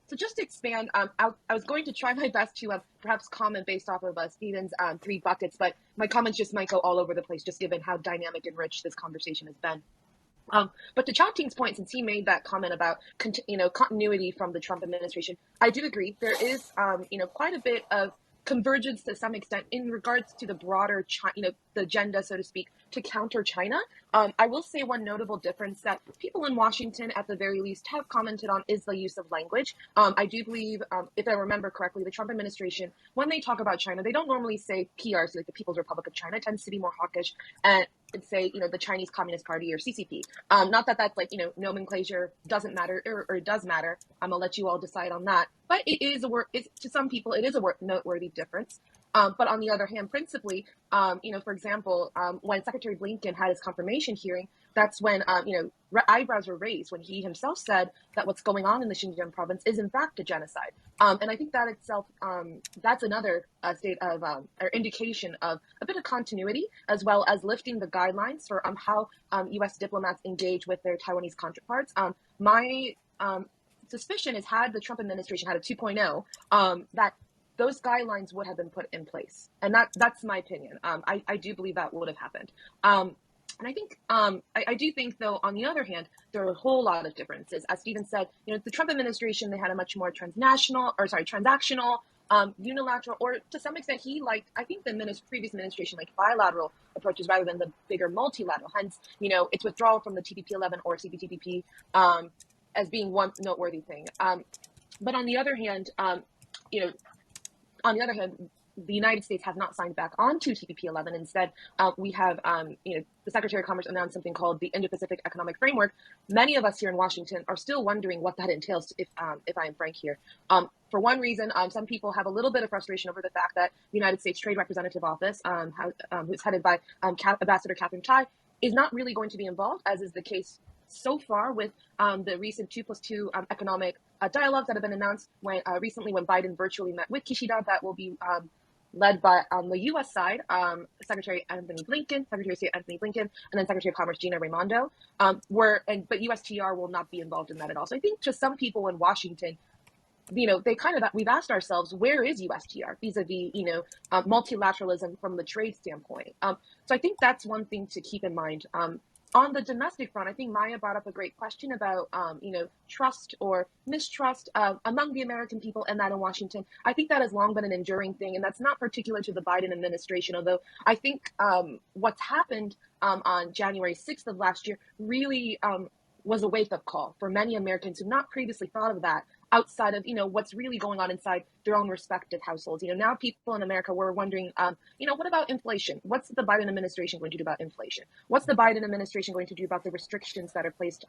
S5: So just to expand, I was going to try my best to perhaps comment based off of Stephen's 3 buckets, but my comments just might go all over the place, just given how dynamic and rich this conversation has been. But to Chao-Ting's point, since he made that comment about continuity from the Trump administration, I do agree there is quite a bit of convergence to some extent in regards to the broader the agenda, so to speak, to counter China. I will say one notable difference that people in Washington, at the very least, have commented on is the use of language. I do believe, if I remember correctly, the Trump administration, when they talk about China, they don't normally say PRC, like the People's Republic of China. It tends to be more hawkish and say, the Chinese Communist Party or CCP. Not that that's nomenclature doesn't matter or it does matter. I'm gonna let you all decide on that. But it is to some people, it is a noteworthy difference. But on the other hand, principally, for example, when Secretary Blinken had his confirmation hearing, that's when, eyebrows were raised when he himself said that what's going on in the Xinjiang province is in fact a genocide. And I think that itself, that's another state of or indication of a bit of continuity, as well as lifting the guidelines for how U.S. diplomats engage with their Taiwanese counterparts. My suspicion is, had the Trump administration had a 2.0, that those guidelines would have been put in place. And that's my opinion. I do believe that would have happened. And I think, I do think, though, on the other hand, there are a whole lot of differences. As Stephen said, the Trump administration, they had a much more transactional, unilateral, or to some extent, I think the previous administration liked bilateral approaches rather than the bigger multilateral. Hence, its withdrawal from the TPP-11 or CPTPP as being one noteworthy thing. But on the other hand, the United States has not signed back onto TPP-11. Instead, we have, the Secretary of Commerce announced something called the Indo-Pacific Economic Framework. Many of us here in Washington are still wondering what that entails, if I am frank here. For one reason, some people have a little bit of frustration over the fact that the United States Trade Representative Office, who's headed by Ambassador Catherine Tai, is not really going to be involved, as is the case so far with the recent 2+2 economic dialogues that have been announced recently when Biden virtually met with Kishida. That will be led by, on the U.S. side, Secretary of State Anthony Blinken, and then Secretary of Commerce Gina Raimondo. But USTR will not be involved in that at all. So I think to some people in Washington, we've asked ourselves, where is USTR vis-a-vis, multilateralism from the trade standpoint? So I think that's one thing to keep in mind. On the domestic front, I think Maya brought up a great question about, trust or mistrust among the American people and that in Washington. I think that has long been an enduring thing, and that's not particular to the Biden administration, although I think what's happened on January 6th of last year really was a wake-up call for many Americans who've not previously thought of that outside of, what's really going on inside their own respective households. Now people in America were wondering, what about inflation? What's the Biden administration going to do about inflation? What's the Biden administration going to do about the restrictions that are placed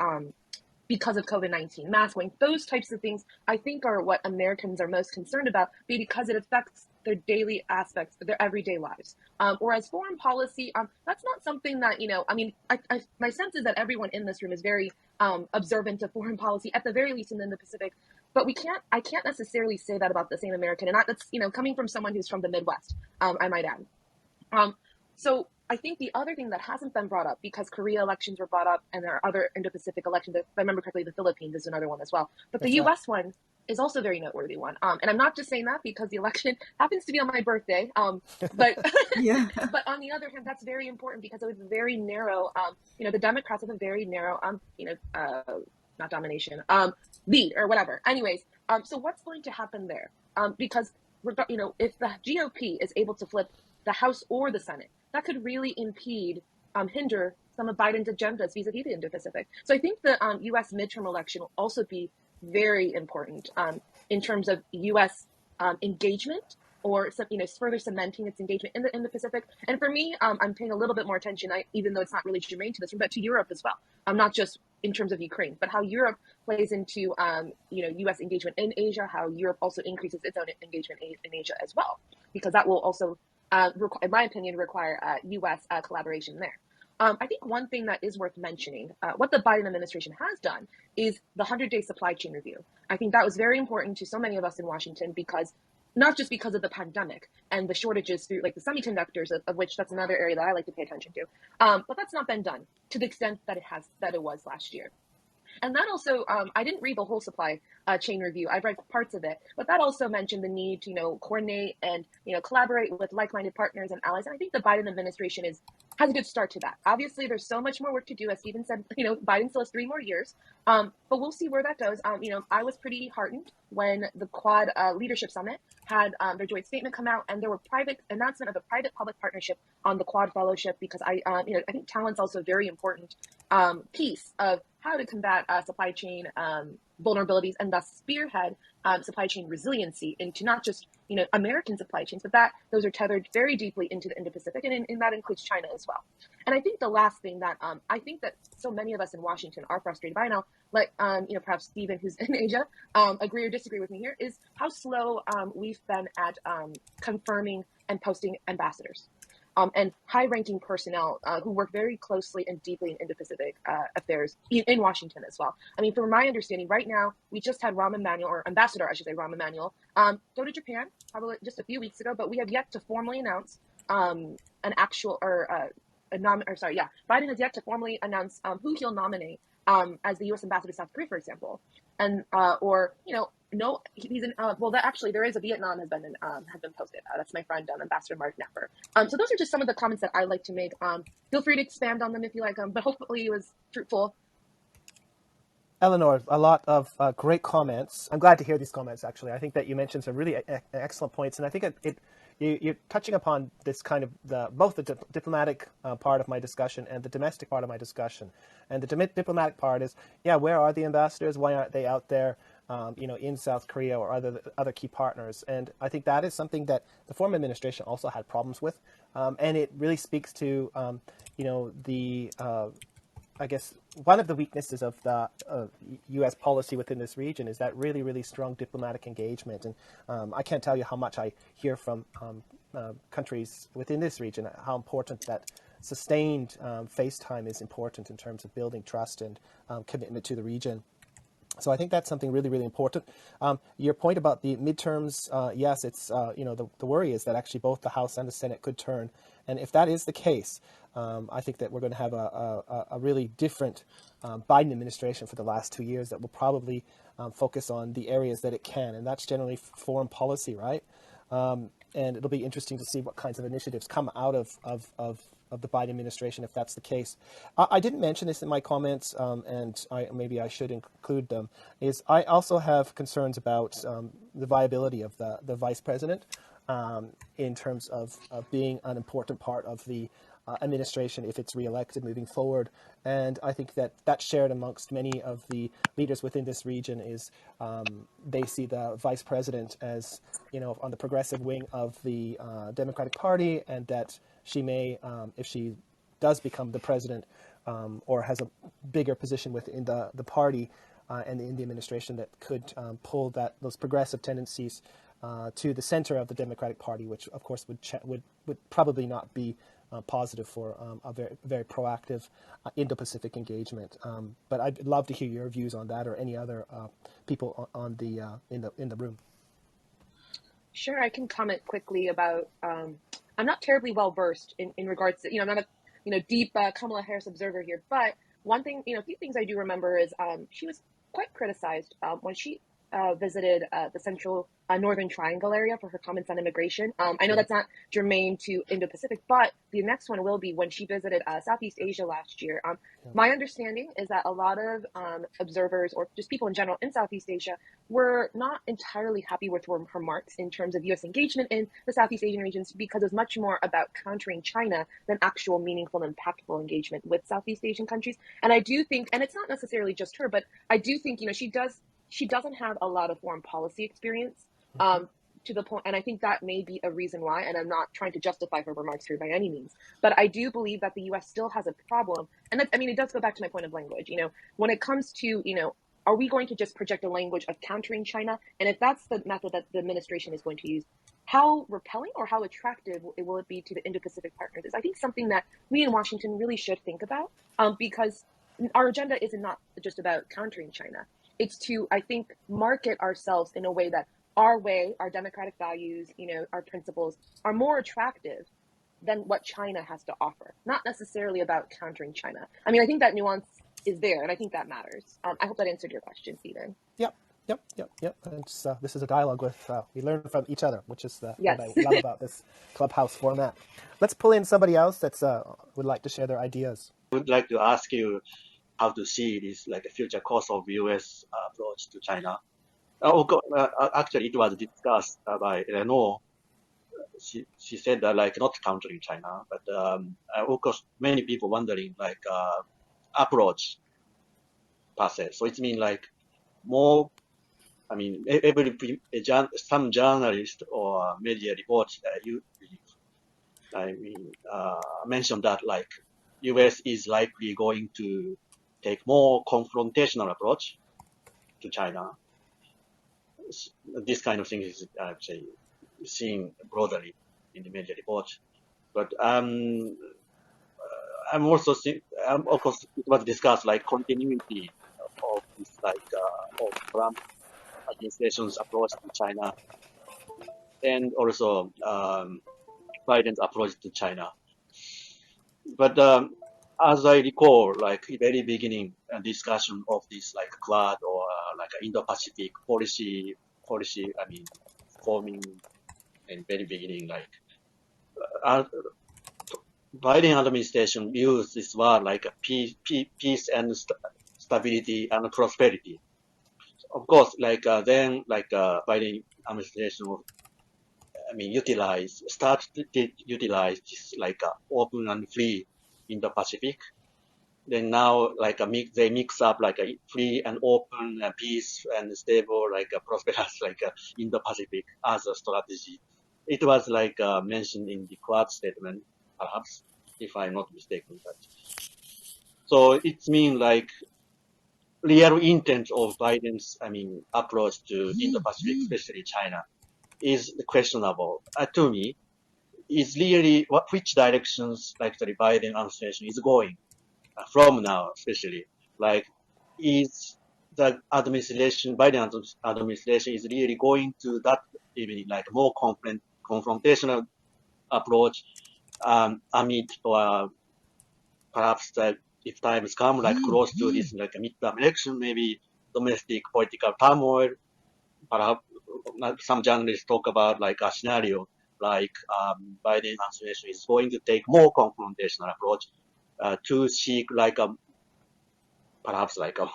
S5: because of COVID-19, mask wearing, those types of things, I think are what Americans are most concerned about because it affects their daily aspects, their everyday lives. Whereas foreign policy, that's not something that, my sense is that everyone in this room is very observant of foreign policy, at the very least in the Indo-Pacific. But I can't necessarily say that about the same American. And that's, coming from someone who's from the Midwest, I might add. So I think the other thing that hasn't been brought up, because Korea elections were brought up and there are other Indo-Pacific elections, if I remember correctly, the Philippines is another one as well. But the U.S. one is also a very noteworthy one. And I'm not just saying that because the election happens to be on my birthday. But
S2: Yeah.
S5: but on the other hand, that's very important because it was very narrow. The Democrats have a very narrow, not domination, lead or whatever. Anyways, so what's going to happen there? Because if the GOP is able to flip the House or the Senate, that could really impede, hinder some of Biden's agendas vis-a-vis the Indo-Pacific. So I think the U.S. midterm election will also be very important in terms of U.S. Engagement or further cementing its engagement in the Indo-Pacific. And for me, I'm paying a little bit more attention, even though it's not really germane to this, but to Europe as well. Not just in terms of Ukraine, but how Europe plays into U.S. engagement in Asia, how Europe also increases its own engagement in Asia as well, because that will also, in my opinion, require U.S. Collaboration there. I think one thing that is worth mentioning, what the Biden administration has done is the 100-day supply chain review. I think that was very important to so many of us in Washington because not just because of the pandemic and the shortages through like the semiconductors, of which that's another area that I like to pay attention to. But that's not been done to the extent that it was last year. And that also, I didn't read the whole supply chain review. I've read parts of it, but that also mentioned the need to, coordinate and, collaborate with like-minded partners and allies. And I think the Biden administration has a good start to that. Obviously, there's so much more work to do. As Stephen said, Biden still has 3 more years, but we'll see where that goes. I was pretty heartened when the Quad Leadership Summit had their joint statement come out, and there were private announcement of a private-public partnership on the Quad Fellowship, because I think talent's also a very important piece of how to combat supply chain vulnerabilities and thus spearhead supply chain resiliency into not just American supply chains, but those are tethered very deeply into the Indo-Pacific, and that includes China as well. And I think the last thing that I think that so many of us in Washington are frustrated by now, like perhaps Stephen, who's in Asia, agree or disagree with me here, is how slow we've been at confirming and posting ambassadors. And high-ranking personnel who work very closely and deeply in Indo-Pacific affairs in Washington as well. I mean, from my understanding, right now, we just had Rahm Emanuel, or Ambassador, I should say, Rahm Emanuel, go to Japan probably just a few weeks ago, but we have yet to formally announce an actual, Biden has yet to formally announce who he'll nominate as the U.S. Ambassador to South Korea, for example. And, no, he's in. There is a Vietnam has been posted. That's my friend, Ambassador Mark Napper. So those are just some of the comments that I like to make. Feel free to expand on them if you like. But hopefully it was fruitful.
S3: Eleanor, a lot of great comments. I'm glad to hear these comments. Actually, I think that you mentioned some really excellent points, and I think you're touching upon this kind of both the diplomatic part of my discussion and the domestic part of my discussion. And the diplomatic part is, where are the ambassadors? Why aren't they out there? In South Korea or other key partners. And I think that is something that the former administration also had problems with. And it really speaks to, I guess, one of the weaknesses of the U.S. policy within this region is that really, really strong diplomatic engagement. And I can't tell you how much I hear from countries within this region, how important that sustained face time is important in terms of building trust and commitment to the region. So I think that's something really, really important. Your point about the midterms, yes, it's, the worry is that actually both the House and the Senate could turn. And if that is the case, I think that we're going to have a really different Biden administration for the last 2 years that will probably focus on the areas that it can. And that's generally foreign policy, right? And it'll be interesting to see what kinds of initiatives come out of the Biden administration if that's the case. I didn't mention this in my comments, and maybe I should include them. Is I also have concerns about the viability of the vice president in terms of being an important part of the administration if it's reelected moving forward. And I think that that's shared amongst many of the leaders within this region is they see the vice president as, on the progressive wing of the Democratic Party, and that she may, if she does become the president or has a bigger position within the party and in the administration, that could pull those progressive tendencies to the center of the Democratic Party, which of course would probably not be positive for a very, very proactive Indo-Pacific engagement. But I'd love to hear your views on that, or any other people on in the room.
S5: Sure, I can comment quickly about. I'm not terribly well versed in regards to, I'm not a deep Kamala Harris observer here, but one thing, a few things I do remember is she was quite criticized when she visited the central Northern Triangle area for her comments on immigration. I know that's not germane to Indo-Pacific, but the next one will be when she visited Southeast Asia last year. My understanding is that a lot of observers, or just people in general in Southeast Asia, were not entirely happy with her remarks in terms of U.S. engagement in the Southeast Asian regions, because it was much more about countering China than actual meaningful and impactful engagement with Southeast Asian countries. And I do think, and it's not necessarily just her, but I do think, she doesn't have a lot of foreign policy experience to the point, and I think that may be a reason why, and I'm not trying to justify her remarks here by any means, but I do believe that the U.S. still has a problem, and that, it does go back to my point of language, when it comes to, are we going to just project a language of countering China? And if that's the method that the administration is going to use, how repelling or how attractive will it be to the Indo-Pacific partners? Is I think something that we in Washington really should think about, because our agenda is not just about countering China. It's to, I think, market ourselves in a way that our way, our democratic values, our principles are more attractive than what China has to offer. Not necessarily about countering China. I think that nuance is there, and I think that matters. I hope that answered your question, Stephen.
S3: Yep. And this is a dialogue with, we learn from each other, which is
S5: Yes.
S3: what I love about this Clubhouse format. Let's pull in somebody else that would like to share their ideas.
S6: I would like to ask you how to see this, like a future course of U.S. approach to China. Actually, it was discussed by Eleanor. She said that not countering China, but of course many people wondering approach per se. So it means more. Some journalist or media reports mentioned that U.S. is likely going to take more confrontational approach to China. This kind of thing is, seen broadly in the media report. But I'm also of course, it was discussed continuity of this of Trump administration's approach to China, and also Biden's approach to China. But as I recall, very beginning discussion of this Quad or Indo-Pacific policy, forming in very beginning, Biden administration views this word peace and stability and prosperity. Of course, then Biden administration, started to utilize this open and free Indo-Pacific. Then now they mix up a free and open, peace and stable, prosperous Indo-Pacific as a strategy. It was mentioned in the Quad statement, perhaps, if I'm not mistaken. But so it means real intent of Biden's, approach to Indo-Pacific, especially China, is questionable. To me, is really which directions the Biden administration is going from now, especially is the administration, Biden administration is really going to that even more confrontational approach amid or perhaps if times come close to this midterm election, maybe domestic political turmoil. Perhaps some journalists talk about a scenario like Biden administration is going to take more confrontational approach to seek like a perhaps like a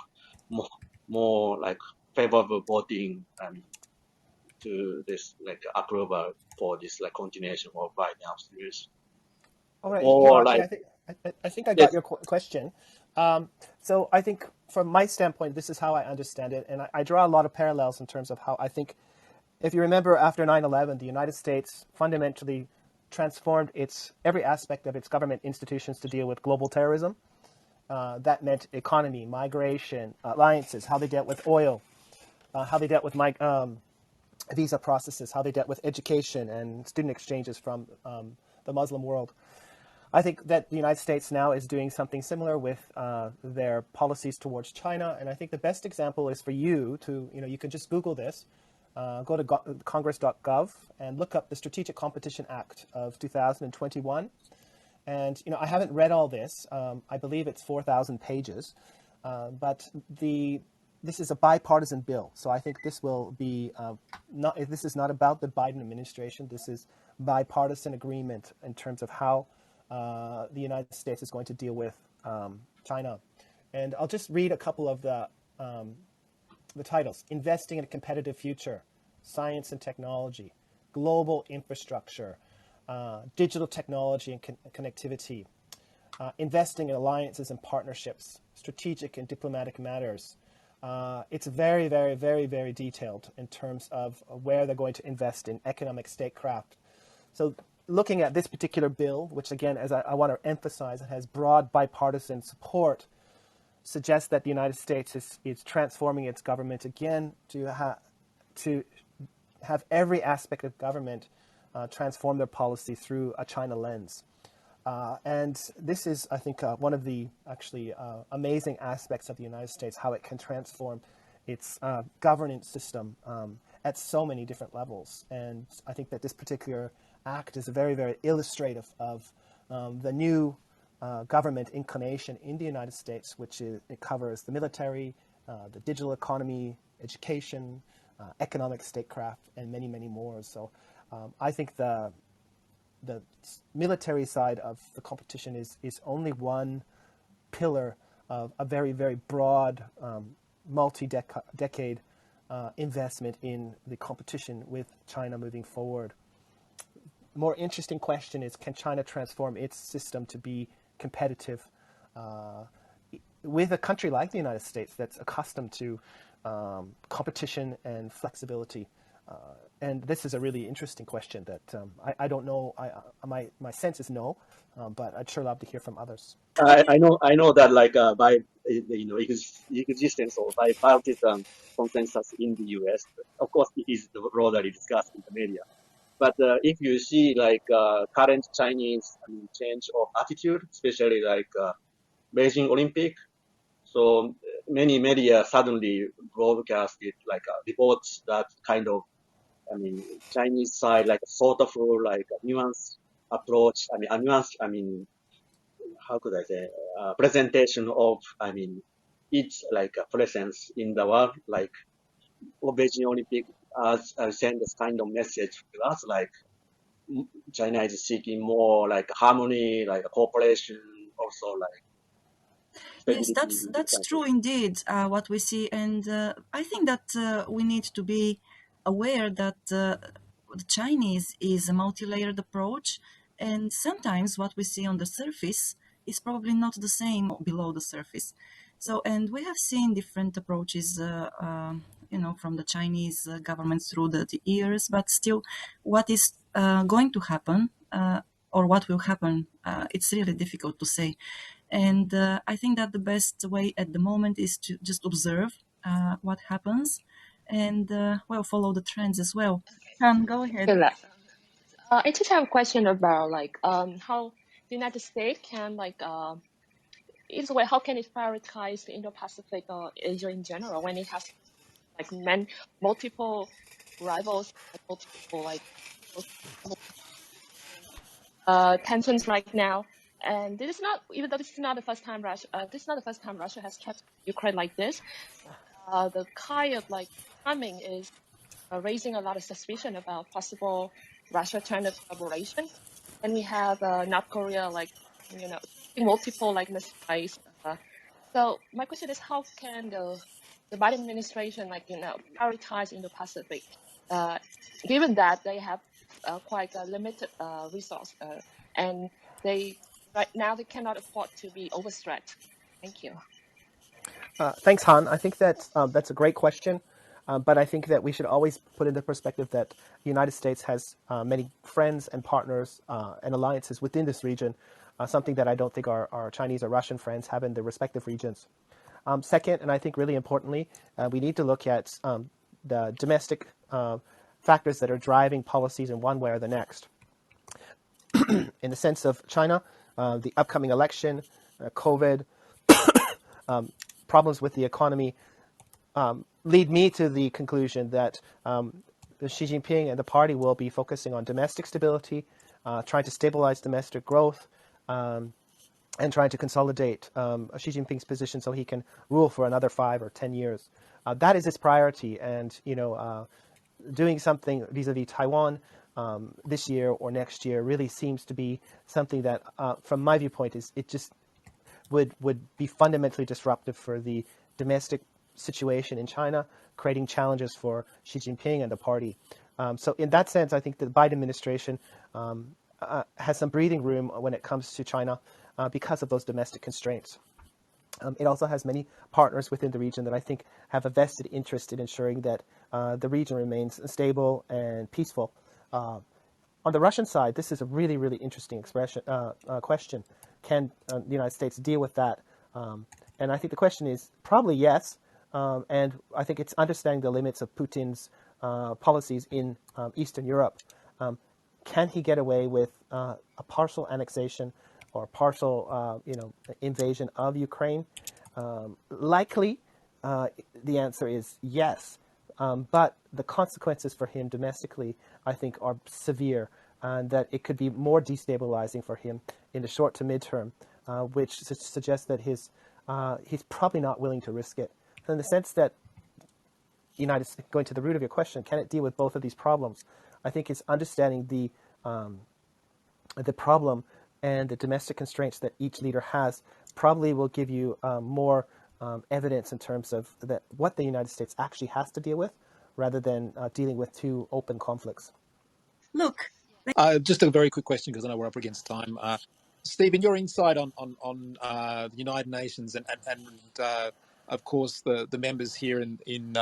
S6: more like favorable voting to this like approval for this like continuation of Biden administration.
S3: All right. No,
S6: Or
S3: actually,
S6: like
S3: I think I got
S6: yes,
S3: your question. So I think from my standpoint, this is how I understand it, and I draw a lot of parallels in terms of how I think. If you remember, after 9/11, the United States fundamentally transformed every aspect of its government institutions to deal with global terrorism. That meant economy, migration, alliances, how they dealt with oil, how they dealt with visa processes, how they dealt with education and student exchanges from the Muslim world. I think that the United States now is doing something similar with their policies towards China, and I think the best example is for you to, you can just Google this, go to congress.gov and look up the Strategic Competition Act of 2021. And, I haven't read all this. I believe it's 4,000 pages, but this is a bipartisan bill. So I think this will be this is not about the Biden administration. This is bipartisan agreement in terms of how the United States is going to deal with China. And I'll just read a couple of the titles: Investing in a Competitive Future, Science and Technology, Global Infrastructure, Digital Technology and Connectivity, Investing in Alliances and Partnerships, Strategic and Diplomatic Matters. It's very, very, very, very detailed in terms of where they're going to invest in economic statecraft. So looking at this particular bill, which again, as I want to emphasize, it has broad bipartisan support, suggests that the United States is transforming its government again to have every aspect of government transform their policy through a China lens. And this is, I think, one of the actually amazing aspects of the United States, how it can transform its governance system at so many different levels. And I think that this particular act is very, very illustrative of the new government inclination in the United States, which it covers the military, the digital economy, education, economic statecraft, and many, many more. So I think the military side of the competition is only one pillar of a very, very broad, multi-decade investment in the competition with China moving forward. The more interesting question is, can China transform its system to be competitive with a country like the United States that's accustomed to competition and flexibility? And this is a really interesting question that I don't know. My sense is no, but I'd sure love to hear from others.
S6: I know that like by existence of bipartisan consensus in the U.S. Of course, it is broadly discussed in the media. But if you see like current Chinese change of attitude, especially like Beijing Olympic, so many media suddenly broadcasted like reports that kind of Chinese side like sort of like a nuanced approach. How could I say presentation of its like presence in the world, like Beijing Olympic as send this kind of message to us, like China is seeking more like harmony, like cooperation, also like
S2: Yes,
S6: stability in this
S2: that's true
S6: country.
S2: indeed. What we see, and I think that we need to be aware that the Chinese is a multi-layered approach, and sometimes what we see on the surface is probably not the same below the surface. So, and we have seen different approaches, from the Chinese government through the years, but still, what is going to happen or what will happen, it's really difficult to say. And I think that the best way at the moment is to just observe what happens and, follow the trends as well. Go ahead.
S5: Good luck. I just have a question about how the United States can either way, how can it prioritize the Indo-Pacific or Asia in general when it has multiple rivals, multiple tensions right now. And this is not, even though this is not the first time Russia has kept Ukraine like this. The kind of timing is raising a lot of suspicion about possible Russia-China collaboration, and we have North Korea multiple missiles. So my question is, how can the Biden administration prioritize Indo-Pacific, given that they have quite a limited resource, and they right now they cannot afford to be overstretched. Thank you.
S3: Thanks, Han. I think that's a great question, but I think that we should always put into perspective that the United States has many friends and partners and alliances within this region, something that I don't think our Chinese or Russian friends have in their respective regions. Second, and I think really importantly, we need to look at the domestic factors that are driving policies in one way or the next. In the sense of China, the upcoming election, COVID, problems with the economy lead me to the conclusion that Xi Jinping and the party will be focusing on domestic stability, trying to stabilize domestic growth, and trying to consolidate Xi Jinping's position so he can rule for another 5 or 10 years. That is its priority, and doing something vis-a-vis Taiwan this year or next year really seems to be something that, from my viewpoint, it just would be fundamentally disruptive for the domestic situation in China, creating challenges for Xi Jinping and the party. So in that sense, I think the Biden administration has some breathing room when it comes to China because of those domestic constraints. It also has many partners within the region that I think have a vested interest in ensuring that the region remains stable and peaceful. On the Russian side, this is a really, really interesting question. Can the United States deal with that? And I think the question is probably yes. And I think it's understanding the limits of Putin's policies in Eastern Europe. Can he get away with a partial annexation or partial, invasion of Ukraine? Likely, the answer is yes. But the consequences for him domestically, I think, are severe, and that it could be more destabilizing for him in the short to midterm, which suggests that he's probably not willing to risk it. So in the sense that going to the root of your question, can it deal with both of these problems? I think it's understanding the problem and the domestic constraints that each leader has probably will give you more evidence in terms of what the United States actually has to deal with, rather than dealing with two open conflicts.
S2: Look,
S7: Just a very quick question, because I know we're up against time. Stephen, your insight on the United Nations and of course the members here in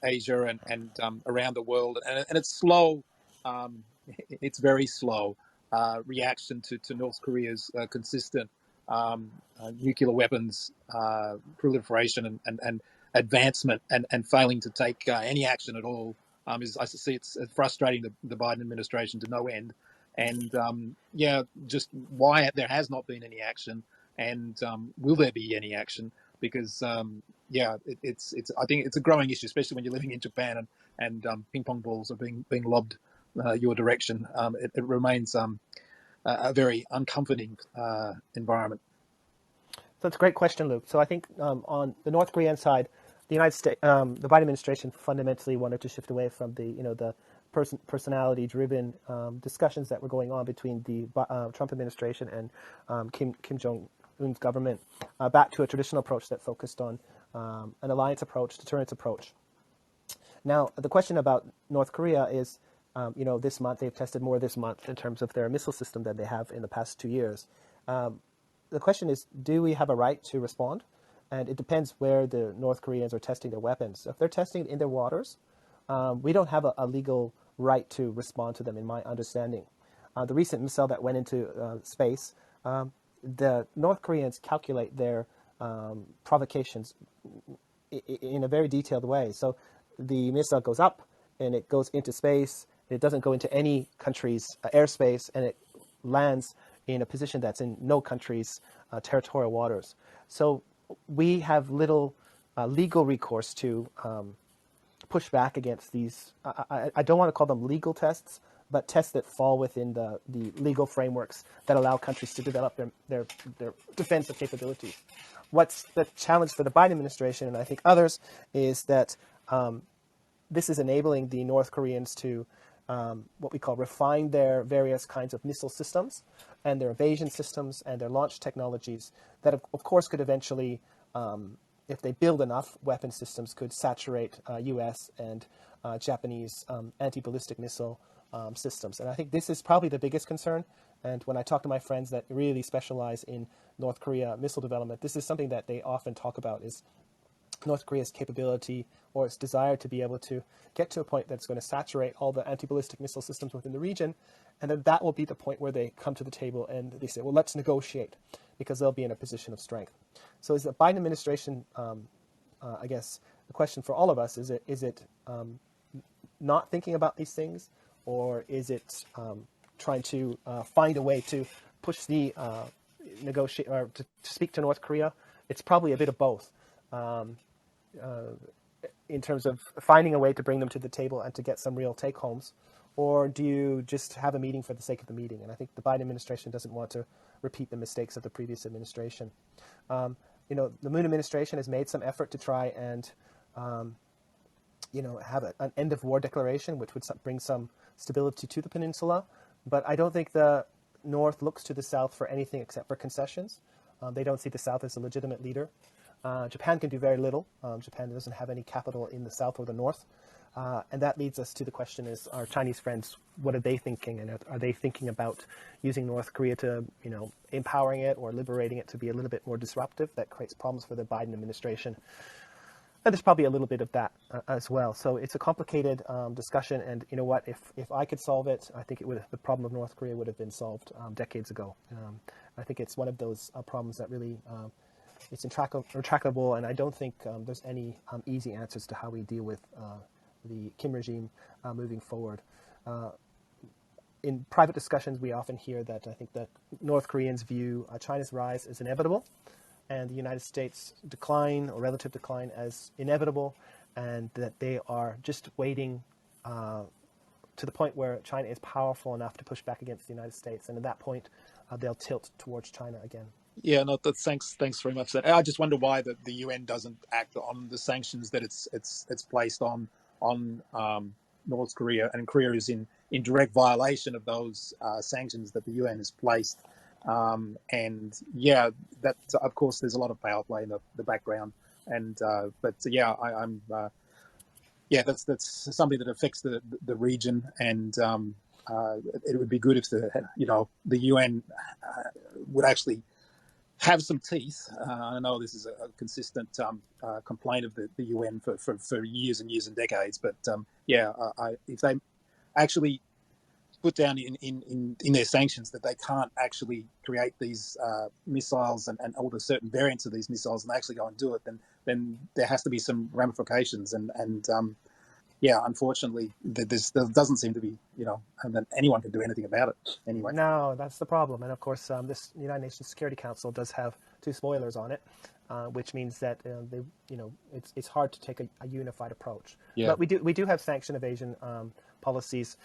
S7: Asia and around the world, and it's slow. It's very slow reaction to North Korea's consistent nuclear weapons proliferation and advancement and failing to take any action at all. I see it's frustrating the Biden administration to no end, and just why there has not been any action, and will there be any action? Because it's I think it's a growing issue, especially when you're living in Japan and ping pong balls are being lobbed your direction. It remains a very uncomforting environment.
S3: So it's a great question, Luke. So I think on the North Korean side, the United States, the Biden administration fundamentally wanted to shift away from the personality-driven discussions that were going on between the Trump administration and Kim Jong-un's government, back to a traditional approach that focused on an alliance approach, deterrence approach. Now, the question about North Korea is, this month they've tested more this month in terms of their missile system than they have in the past 2 years. The question is, do we have a right to respond? And it depends where the North Koreans are testing their weapons. If they're testing in their waters, we don't have a legal right to respond to them, in my understanding. The recent missile that went into space, the North Koreans calculate their provocations in a very detailed way. So the missile goes up and it goes into space. It doesn't go into any country's airspace, and it lands in a position that's in no country's territorial waters. So we have little legal recourse to push back against these. I don't want to call them legal tests, but tests that fall within the legal frameworks that allow countries to develop their defensive capabilities. What's the challenge for the Biden administration, and I think others, is that this is enabling the North Koreans to what we call refine their various kinds of missile systems and their evasion systems and their launch technologies that, of course, could eventually, if they build enough weapon systems, could saturate U.S. and Japanese anti-ballistic missile systems. And I think this is probably the biggest concern. And when I talk to my friends that really specialize in North Korea missile development, this is something that they often talk about, is North Korea's capability or its desire to be able to get to a point that's going to saturate all the anti-ballistic missile systems within the region. And then that will be the point where they come to the table and they say, well, let's negotiate, because they'll be in a position of strength. So is the Biden administration, I guess the question for all of us, is it not thinking about these things, or is it trying to find a way to push the negotiate or to speak to North Korea? It's probably a bit of both. In terms of finding a way to bring them to the table and to get some real take-homes, or do you just have a meeting for the sake of the meeting? And I think the Biden administration doesn't want to repeat the mistakes of the previous administration. The Moon administration has made some effort to try and have an end-of-war declaration, which would bring some stability to the peninsula. But I don't think the North looks to the South for anything except for concessions. They don't see the South as a legitimate leader. Japan can do very little. Japan doesn't have any capital in the South or the North. And that leads us to the question is, our Chinese friends, what are they thinking? And are they thinking about using North Korea to, empowering it or liberating it to be a little bit more disruptive? That creates problems for the Biden administration. And there's probably a little bit of that as well. So it's a complicated discussion. And you know what? If I could solve it, I think the problem of North Korea would have been solved decades ago. I think it's one of those problems that really it's intractable, and I don't think there's any easy answers to how we deal with the Kim regime moving forward. In private discussions, we often hear that I think the North Koreans view China's rise as inevitable, and the United States' decline or relative decline as inevitable, and that they are just waiting to the point where China is powerful enough to push back against the United States, and at that point, they'll tilt towards China again.
S7: Yeah, no, thanks very much for that. I just wonder why the UN doesn't act on the sanctions that it's placed on North Korea, and Korea is in direct violation of those sanctions that the UN has placed. And yeah, that of course there's a lot of power play in the background, and but yeah, I'm that's something that affects the region, and it would be good if the UN would actually have some teeth. I know this is a consistent complaint of the UN for years and years and decades, but if they actually put down in their sanctions that they can't actually create these missiles and all the certain variants of these missiles and actually go and do it, then there has to be some ramifications, and unfortunately, there doesn't seem to be, and then anyone can do anything about it anyway.
S3: No, that's the problem. And of course, this United Nations Security Council does have 2 spoilers on it, which means that it's hard to take a unified approach.
S7: Yeah.
S3: But we do have sanction evasion policies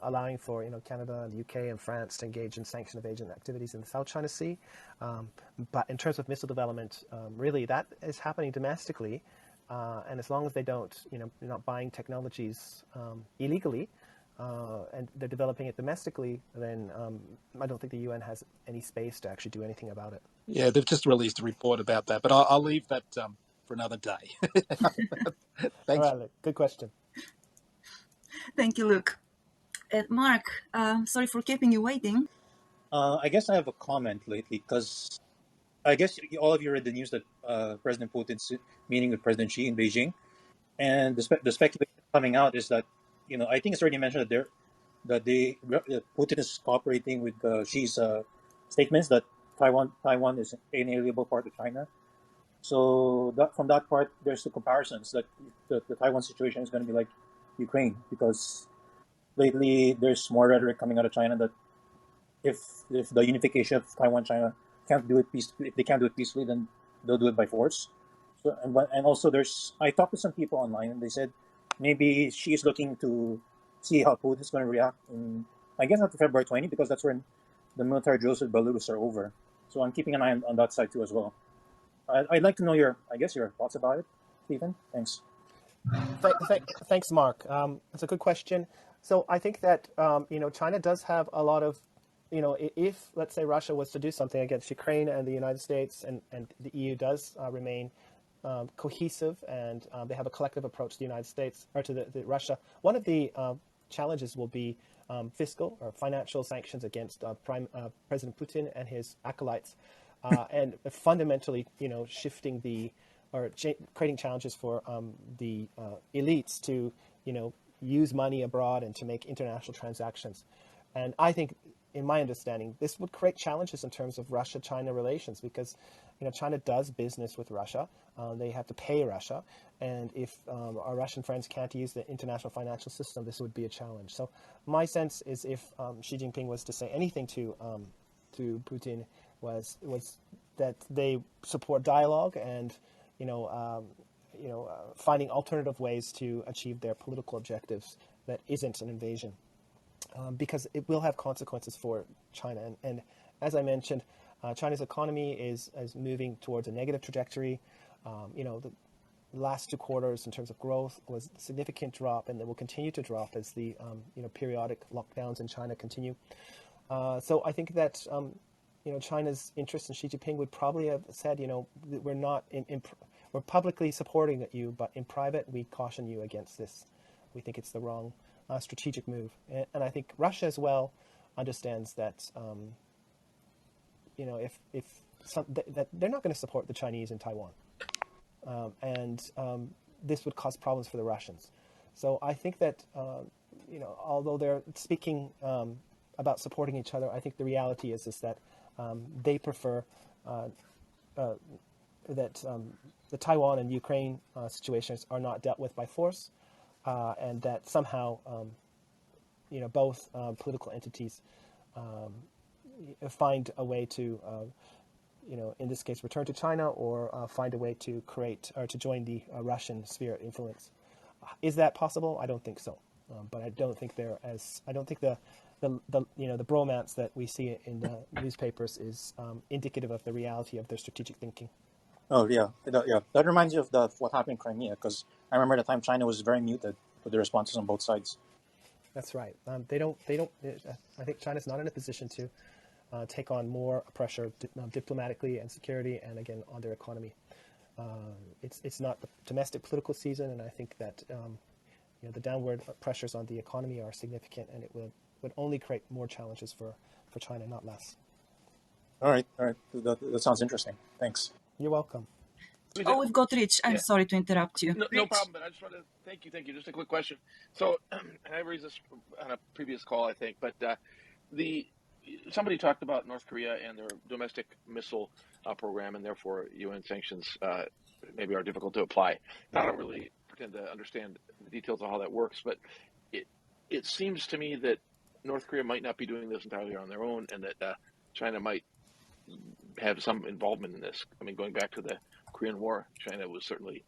S3: allowing for Canada and the UK and France to engage in sanction evasion activities in the South China Sea. But in terms of missile development, really that is happening domestically. And as long as they don't, they're not buying technologies illegally, and they're developing it domestically, then I don't think the UN has any space to actually do anything about it.
S7: Yeah, they've just released a report about that, but I'll leave that for another day. Thanks.
S3: All right, good question.
S2: Thank you, Luke. Mark, sorry for keeping you waiting.
S8: I guess I have a comment lately, because I guess all of you read the news that President Putin's meeting with President Xi in Beijing, and the speculation coming out is that I think it's already mentioned that Putin is cooperating with Xi's statements that Taiwan is an inalienable part of China. So from that part, there's the comparisons that the Taiwan situation is going to be like Ukraine, because lately there's more rhetoric coming out of China that if the unification of Taiwan, China can't do it peacefully, if they can't do it peacefully, then they'll do it by force. So and also I talked to some people online, and they said maybe she is looking to see how Putin is going to react in, I guess, after February 20, because that's when the military drills with Belarus are over. So I'm keeping an eye on that side too as well. I'd like to know your thoughts about it, Stephen. Thanks.
S3: Thanks, Mark. It's a good question. So I think that China does have a lot of, if let's say Russia was to do something against Ukraine and the United States and the EU does remain cohesive and they have a collective approach to the United States or to the Russia, one of the challenges will be fiscal or financial sanctions against President Putin and his acolytes, and fundamentally, shifting creating challenges for the elites to, use money abroad and to make international transactions. And I think, in my understanding, this would create challenges in terms of Russia-China relations because, China does business with Russia. They have to pay Russia. And if our Russian friends can't use the international financial system, this would be a challenge. So my sense is if Xi Jinping was to say anything to Putin was that they support dialogue and, finding alternative ways to achieve their political objectives that isn't an invasion. Because it will have consequences for China. And as I mentioned, China's economy is moving towards a negative trajectory. The last 2 quarters in terms of growth was a significant drop, and it will continue to drop as the periodic lockdowns in China continue. So I think that China's interest in Xi Jinping would probably have said, we're not we're publicly supporting you, but in private we caution you against this. We think it's the wrong strategic move, and I think Russia as well understands that that they're not going to support the Chinese in Taiwan, and this would cause problems for the Russians. So I think that although they're speaking about supporting each other, I think the reality is that they prefer that the Taiwan and Ukraine situations are not dealt with by force. And that somehow, both political entities find a way to, in this case, return to China or find a way to create or to join the Russian sphere of influence. Is that possible? I don't think so. But I don't think I don't think the bromance that we see in the newspapers is indicative of the reality of their strategic thinking.
S8: Oh yeah, yeah. That reminds me of what happened in Crimea, because I remember the time China was very muted with the responses on both sides.
S3: That's right. They don't. I think China's not in a position to take on more pressure diplomatically and security, and again on their economy. It's not the domestic political season, and I think that the downward pressures on the economy are significant, and it would only create more challenges for China, not less.
S8: All right. That sounds interesting. Thanks.
S3: You're welcome.
S2: Oh, we've got Rich. I'm sorry to interrupt you.
S9: No problem, but I just want to thank you. Just a quick question. So, and I raised this on a previous call, I think, but somebody talked about North Korea and their domestic missile program, and therefore UN sanctions maybe are difficult to apply. Now, I don't really pretend to understand the details of how that works, but it seems to me that North Korea might not be doing this entirely on their own, and that China might have some involvement in this. I mean, going back to the Korean War, China was certainly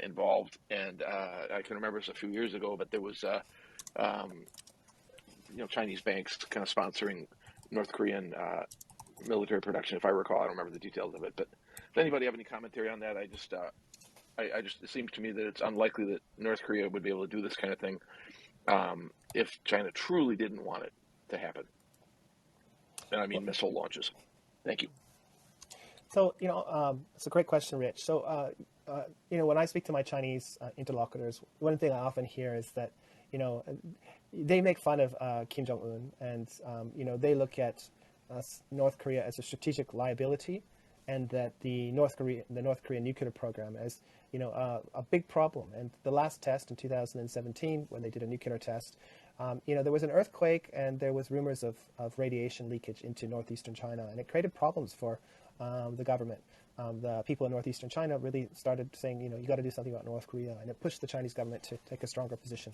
S9: involved, and I can remember this a few years ago, but there was Chinese banks kind of sponsoring North Korean military production, if I recall. I don't remember the details of it, but does anybody have any commentary on that? It seems to me that it's unlikely that North Korea would be able to do this kind of thing if China truly didn't want it to happen. And I mean missile launches. Thank you.
S3: So, it's a great question, Rich. So, when I speak to my Chinese interlocutors, one thing I often hear is that, they make fun of Kim Jong-un, and, they look at North Korea as a strategic liability, and that the North Korean nuclear program as, a big problem. And the last test in 2017, when they did a nuclear test, there was an earthquake and there was rumors of radiation leakage into northeastern China, and it created problems for the government. The people in northeastern China really started saying, you got to do something about North Korea, and it pushed the Chinese government to take a stronger position.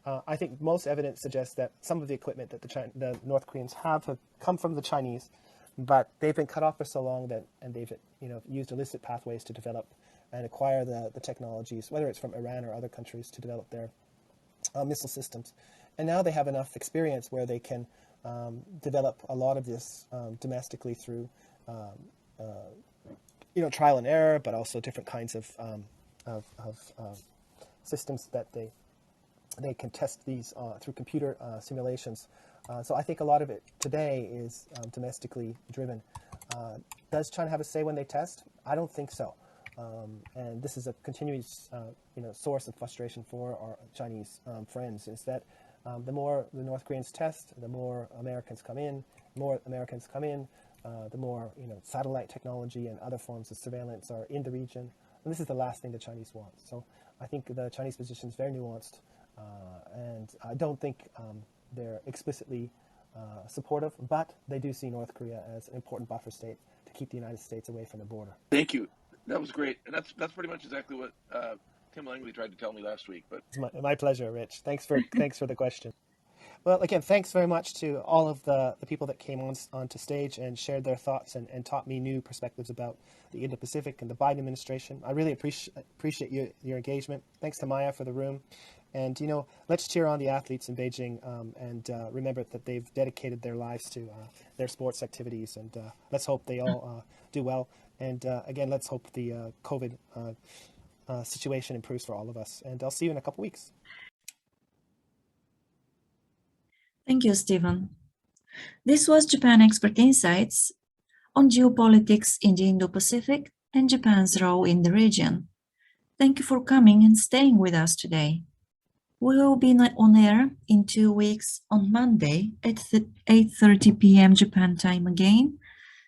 S3: I think most evidence suggests that some of the equipment that the North Koreans have come from the Chinese, but they've been cut off for so long and they've used illicit pathways to develop and acquire the technologies, whether it's from Iran or other countries, to develop their missile systems. And now they have enough experience where they can develop a lot of this domestically through trial and error, but also different kinds of systems that they they can test these through computer simulations. So I think a lot of it today is domestically driven. Does China have a say when they test? I don't think so. And this is a continuous source of frustration for our Chinese friends, is that the more the North Koreans test, the more Americans come in. The more Americans come in, the more satellite technology and other forms of surveillance are in the region. And this is the last thing the Chinese want. So I think the Chinese position is very nuanced, and I don't think they're explicitly supportive, but they do see North Korea as an important buffer state to keep the United States away from the border.
S9: Thank you. That was great, and that's pretty much exactly what Tim Langley tried to tell me last week. But
S3: It's my pleasure, Rich. Thanks for the question. Well, again, thanks very much to all of the people that came onto stage and shared their thoughts and taught me new perspectives about the Indo-Pacific and the Biden administration. I really appreciate your engagement. Thanks to Maya for the room. And, let's cheer on the athletes in Beijing and remember that they've dedicated their lives to their sports activities. And let's hope they all do well. And again, let's hope the COVID situation improves for all of us. And I'll see you in a couple weeks.
S1: Thank you, Stephen. This was Japan Expert Insights on geopolitics in the Indo-Pacific and Japan's role in the region. Thank you for coming and staying with us today. We will be on air in 2 weeks on Monday at 8:30 p.m. Japan time again,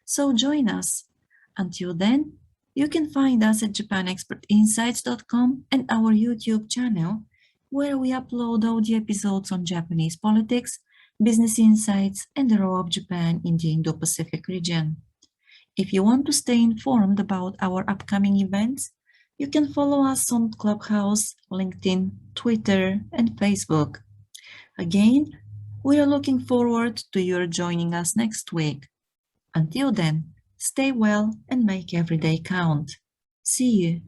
S1: so join us. Until then, you can find us at japanexpertinsights.com and our YouTube channel, where we upload all the episodes on Japanese politics, business insights, and the role of Japan in the Indo-Pacific region. If you want to stay informed about our upcoming events, you can follow us on Clubhouse, LinkedIn, Twitter, and Facebook. Again, we are looking forward to your joining us next week. Until then, stay well and make every day count. See you.